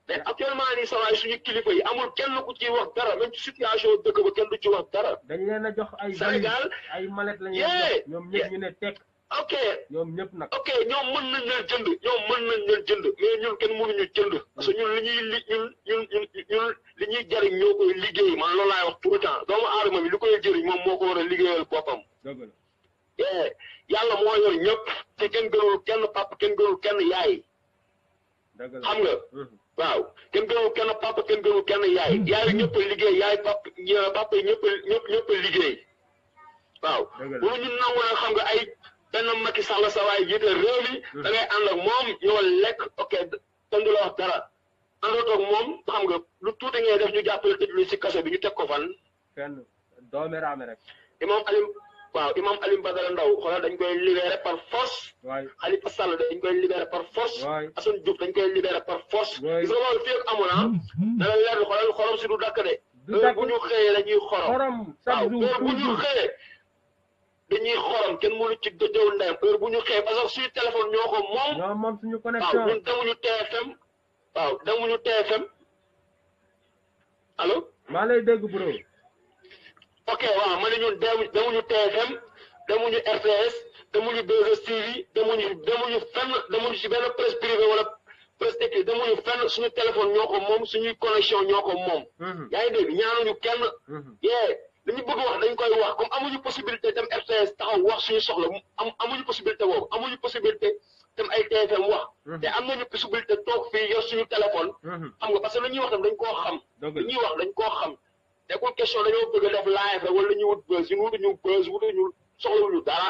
mais actuellement nii sa waay suñu kilifa yi amul kenn ku ci wax dara même ci situation dëkk ba kenn du ci wax dara. dañ leen a jox ay Sénégal ay mallette la ñuy jox ñoom ñëpp ñu ne tekk. ok ñoom ñëpp nag. ok ñoom mën nañ leen jënd mais ñun kenn mënuñu jënd parce que ñun li ñuy jariñ ñoo koy liggéey man loolu laay wax tout le temps doomu aadama bi li koy jëriñ moom moo ko war a liggéeyal boppam. dëgg la. yàlla moo yor ñëpp te kenn gënul kenn papa kenn gënul kenn yaay. dëgg la xam nga. waaw kenn gënul kenn papa kenn gënul kenn yaay yaay ñëpp a liggéey yaay papa yi ñëpp a liggéey. waaw bu ñu nangu nag xam nga ay. benn Macky Sall sa waay jiite réew mi da ngay ànd ak moom ñoo lekk ok kenn du la wax dara àndoot ak moom xam nga lu tuuti ngay def ñu jàppale tëj lu si kaso bi ñu teg ko fan. fenn dooméraame rek. imam Alioune Badara Ndao xoolal dañ koy libéré par force. waay Khalifa Sall dañ koy libéré par force. waay Assane Diouf dañ koy libéré par force. waay gis nga loolu fii ak amul ah. na la leer xoolal xorom si du dakk de. du dakk bu ñu xëyee dañuy xorom. chaque jour bu ñu xëyee. dañuy xorom kenn mënu ci dëjëw ndeyam heure bu ñu xëyee parce que suñu téléphone ñoo ko moom. ñoo moom suñu connexion waaw ñun demuñu TFM. waaw demuñu TFM allo. maa lay dégg bro. ok waaw ma ne ñun demuñu TFM demuñu RTS demuñu 2STV demuñu fenn demuñu ci benn presse privée wala presse écrite demuñu fenn suñu téléphone ñoo ko moom suñuy connexion ñoo ko moom. yaa ngi dégg ñaanuñu kenn. li ñu bëgg wax dañ koy wax comme amuñu possibilité dem RTS taxaw wax suñu soxla amuñu possibilité boobu amuñu possibilité dem ay TFM wax. te am nañu possibilité toog fii yor suñu téléphone. xam nga parce que li ñuy wax tam dañ koo xam. li ñuy wax dañ koo xam. nekkul question dañoo bëgg a def live rek wala ñu wut buzz ñun wutuñu soxlawuñu dara.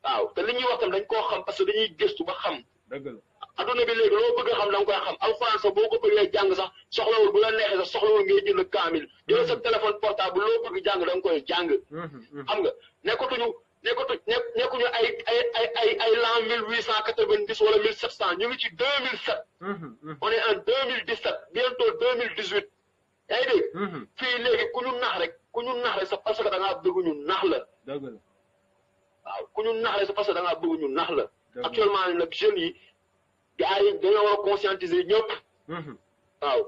waaw te li ñuy wax tam dañ koo xam parce que dañuy gëstu ba xam. dëgg la adduna bi léegi loo bëgg a xam da nga koy xam alxuraan sax boo ko bëggee jàng sax soxlawul bu la neexee sax soxlawul ngay jënd kaamil jël sa téléphone portable loo bëgg jàng da nga koy jàng xam nga nekkuñu ay l'an 1890 wala 1700 ñu ngi ci 2007 on est en 2017 bientôt 2018 yaa ngi dégg fii léegi ku ñu nax rek c'est parce que da ngaa bëgg ñu nax la waaw ku ñu nax rek c'est parce que da ngaa bëgg ñu nax la actuellement nag jeunes yi gars yi dañoo war a conscientiser ñëpp waaw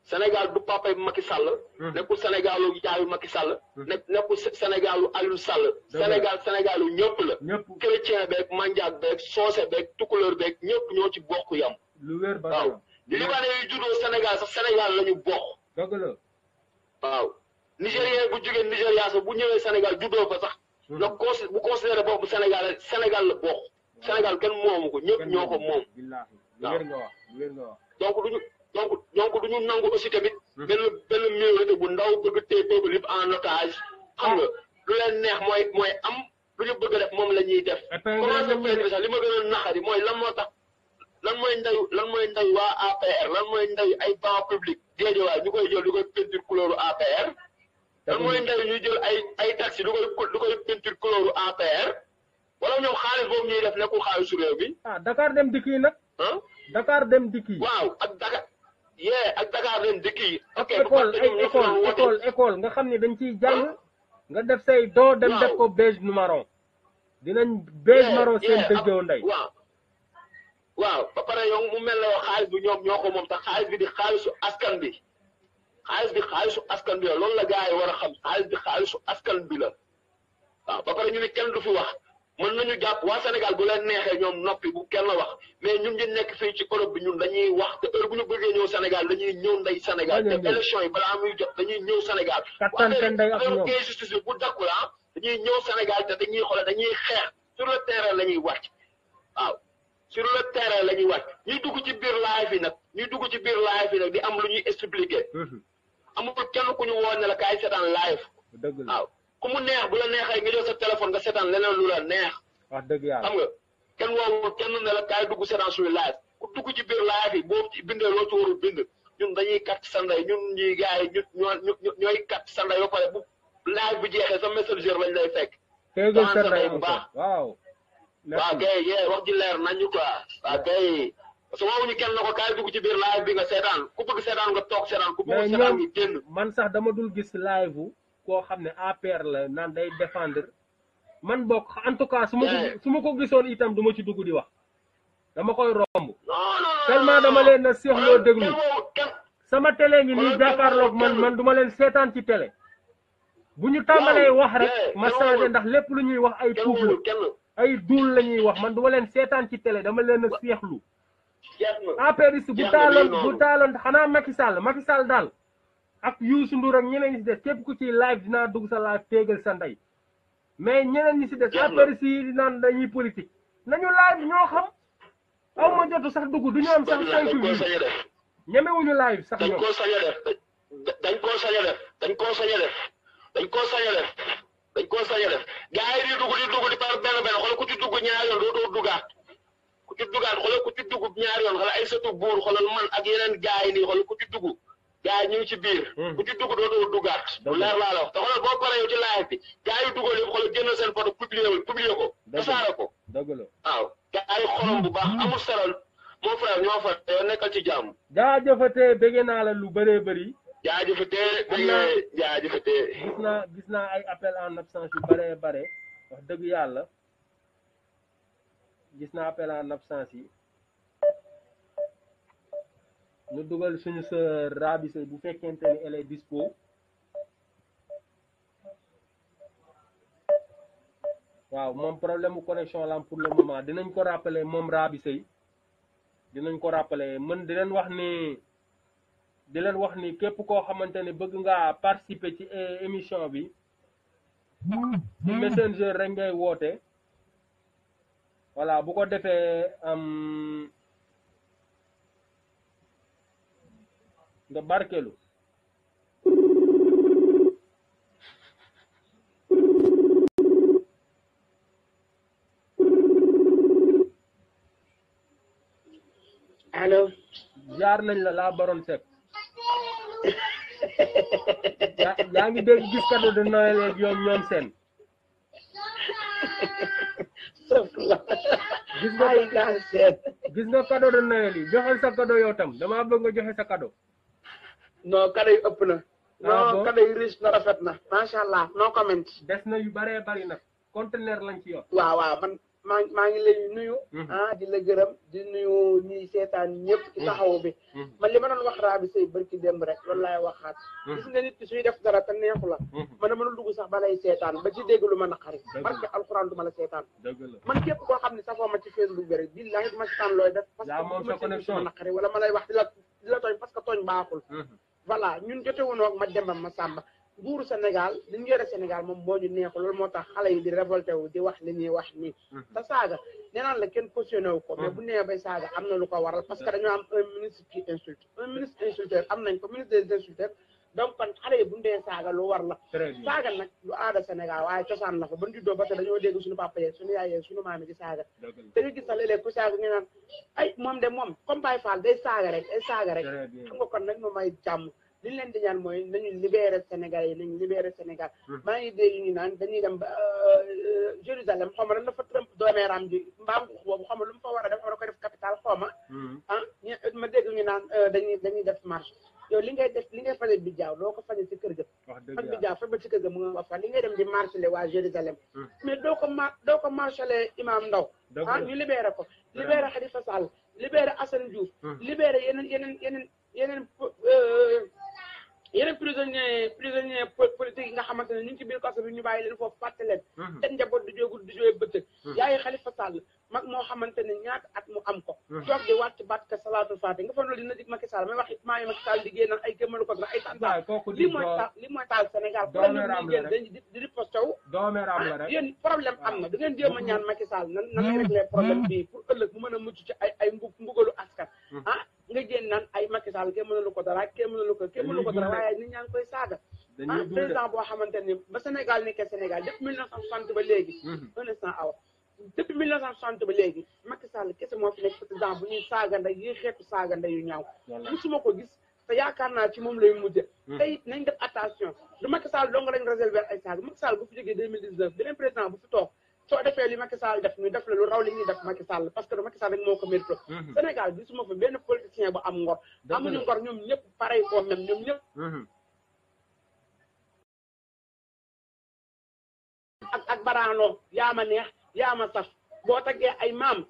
Sénégal du papay Macky Sall nekkul Sénégalu yaayu Macky Sall nekkul Sénégalu Aliou Sall Sénégalu ñëpp la chrétien beeg manjaak beeg soose beeg tukuleur beeg ñëpp ñoo ci bokk yam waaw libanais yi juddoo Sénégal sax Sénégal la ñu bokk waaw nigérien bu jógee Nigéria sax bu ñëwee Sénégal juddoo fa sax bu considéré boobu Sénégal la bokk Sénégal kenn moomu ko ñëpp ñoo ko moom waaw donc duñu nangu aussi tamit benn minorité bu ndaw bëgg téye peuple yëpp en otage xam nga lu leen neex mooy am lu ñu bëgg def moom la ñuy def commencé feeñ sax li ma gën a naqari mooy lan moo tax lan mooy ndayu waa APR lan mooy ndayu ay banc public Guédiawaye ñu koy jël di koy peinture couleur APR lan mooy ndayu ñuy jël ay taxi du koy peinture couleur APR wala ñoom xaalis boobu ñuy def nekkul xaalisu réew bi Dakar dem dikk yi nag Dakar dem dikk yi waaw ak Dakar dem dikk yi ok école nga xam ne dañ ciy jàng nga def say doo dem def ko beige marron dinañ beige marron seen dëjëw ndey waaw ba pare yow mu mel ne yow xaalis bi ñoom ñoo ko moom tax xaalis bi di xaalisu askan bi xaalisu askan bi la loolu la gars yi war a xam xaalis bi xaalisu askan bi la waaw ba pare ñu ne kenn du fi wax mën nañu jàpp waa Sénégal bu leen neexee ñoom noppi bu kenn wax mais ñun ñu nekk fii ci Europe bi ñun dañuy wax te heure bu ñu bëggee ñëw Sénégal dañuy ñëw ndey Sénégal te élection yi balaa muy jot dañuy ñëw Sénégal affaire justice bi bu dakkul dañuy ñëw Sénégal te dañuy xoole dañuy xeex sur le terrain la ñuy wàcc waaw sur le terrain la ñuy wàcc ñuy dugg ci biir live yi nag di am lu ñuy expliquer amul kenn ku ñu woo ne la kaay seetaan live waaw ku mu neex bu la neexee nga jël sa téléphone nga seetaan leneen lu la neex wax dëgg yàlla xam nga kenn woowul kenn ne la kaay dugg seetaan suñu live ku dugg ci biir live yi boo ci bindee loo ci warul bind ñun dañuy kat sanday ñun ñi gars yi ñooy kat sanday ba pare bu live bi jeexee sa messenger lañ lay fekk sanday bu baax waaw kay wax ji leer nañu quoi waaw kay parce que woowuñu kenn na ko kaay dugg ci biir live bi nga seetaan ku bëgg seetaan nga toog seetaan ku bëgg seetaan nga génn man sax dama dul gis live koo xam ne APR la naan day défendre man bokk en tout cas su ma ko gisoon itam du ma ci dugg di wax dama koy romb tellement dama leen na seexloo déglu sama télé ngi nii jàkkaarloog man du ma leen seetaan ci télé bu ñu tàmbalee wax rek ma changé ndax lépp lu ñuy wax ay puuf la ay duul la ñuy wax man du ma leen seetaan ci télé dama leen a seexlu APRiste bu taaloon xanaa Macky Sall daal ak Youssou Ndour ak ñeneen ñi si des képp ku ci live dinaa dugg sa live téegal sa ndey mais ñeneen ñi si des APRiste yi naan dañuy politique nañu live ñoo xam aw ma jotu sax dugg du ñu am sax 5 vues ñemewuñu live sax ñoom dañ koo sañ a def gars yi di dugg di par benn xool ku ci dugg ñaari yoon dootoo duggaat xoolal ku ci dugg ñaari yoon xoolal ay sëtu buur xoolal man ak yeneen gars yi nii xoolal ku ci dugg gars yi ñu ngi ci biir ku ci dugg dootoo duggaat bu leer laa la wax te xoolal boo paree yow ci live bi gars yi duggoon yëpp xoolal génn seen photo publier ko tasaare ko waaw gars yi xolam bu baax amul saral mon frère ñoo fa yow nekkal ci jàmm jaajëfatee bëgg naa la lu bëree bëri jaajëfatee gis naa ay appel en absence yu bëree bare wax dëgg yàlla gis naa appel en absence yi ñu dugal suñu sœur Rabi Sey bu fekkente ni elle est dispo waaw moom problème mu connexion la am pour le moment dinañ ko rappeler moom Rabi Sey dinañ ko rappeler mën di leen wax ni képp koo xamante ne bëgg ngaa participer ci émission bi ci messenger rek ngay woote voilà bu ko defee nga barkelu allo. jaar nañ la baron Seck. yaa ngi dégg gis cadeau de Noël ak ñoom seen. gis nga cadeau de Noël yi joxal sa cadeau yow tam damaa bëgg nga joxe sa cadeau. non cadeau yi ëpp na. non cadeau yi riche na rafet na. macha allah no comment. des na yu bëree bëri nag conteneur lañ ci yor. waaw man maa ngi lay nuyu. di la gërëm di nuyu ñuy seetaan ñëpp ci taxaw bi. man li ma doon wax Rabi Seye barki démb rek loolu laay waxaat. gis nga nit ki suy def dara te neexu la. man dama la dugg sax ba lay seetaan ba ci dégg lu ma naqari. barke alxuraan du ma la seetaan. man képp koo xam ne safoo ma ci Facebook bi rek billahi du ma seetaan looy def. parce que bu ma seetlu ma naqari wala ma lay wax di la tooñ parce que tooñ baaxul. voilà ñun jotewuñoo ak ma Demba ma Samba. nguuru Sénégal li ñu yore Sénégal moom moo ñu neexul loolu moo tax xale yi di révolté wu di wax li ñuy wax nii te saaga nee naan la kenn positionné wu ko mais bu nee bay saaga am na lu ko waral parce que dañoo am un ministre qui insulte un ministre insulteur am nañ ko ministre des insulteurs donc kon xale yi bu ñu dee saaga lu war la saaga nag lu aada Sénégal waaye cosaan la fa ba ñu juddoo ba te dañoo dégg suñu papa yeeg suñu yaay yeeg suñu maam yi di saaga da nga gis sax léeg-léeg ku saaga nga naan ay moom de moom comme Baye Fall day saaga rek xam nga kon nag ma may jàmm li ñu leen di ñaan mooy nañu libéré Sénégal yi nañu libéré Sénégal maa ngi dégg ñu naan dañuy dem ba Jérusalem xaw ma lan dafa Trump doomeeraam ji mbaam boobu xaw ma lu mu fa war a def war a ko def capital xaw ma ma dégg ñu naan dañuy def marche yow li ngay faje bi jaaw doo ko faje ci kër ga faj bi jaaw fa ba ci kër ga mu nga fa li ngay dem di marché le waa Jérusalem mais doo ko marché le Imam Ndaw ñu libéré ko libéré Khalifa Sall libéré Assane Diouf libéré yeneen prisonnier politique yi nga xamante ne ñu ngi ci biir kaso bi ñu bàyyi leen foofu fàtte leen seen njaboot di jógul di jóge bëccëg yaayi Khalifa Sall mag moo xamante ne ñaata at mu am ko toog di wàcc baat ka salaatul faati nga fa loolu dina dig Macky Sall may wax maa ngi Macky Sall liggéey naan ay gémmalu ko ay tànta li mooy taal Sénégal problème bi ngeen dañ di riposte wu yéen problème am na da ngeen jéem a ñaan Macky Sall na ngay régler problème bii pour ëllëg mu mën a mucc ci ay mbugalu askan nga génn naan ay Macky Sall kenn mënalu ko dara waaye nit ñaa ngi koy saaga président boo xamante ni ba Sénégal nekkee Sénégal depuis 1960 ba léegi un instant awa depuis 1960 ba léegi Macky Sall kese moo fi nekk président bu ñuy saaga ndey yi xeetu saaga ndey yu ñaaw musuma ko gis te yaakaar naa ci moom lay mujje te it nañ def attention du Macky Sall dong lañ réserver ay saaga Macky Sall bu fi jógee 2019 beneen président bu fi toog soo defee li Macky Sall def ñu def la lu raw li ñuy def Macky Sall parce que Macky Sall rek moo ko mérito Sénégal gisuma fa benn politicien bu am ngor amuñu ngor ñoom ñëpp pareil ko même ñoom ñëpp ak baraanoo yaa ma neex yaa ma saf boo taggee ay maam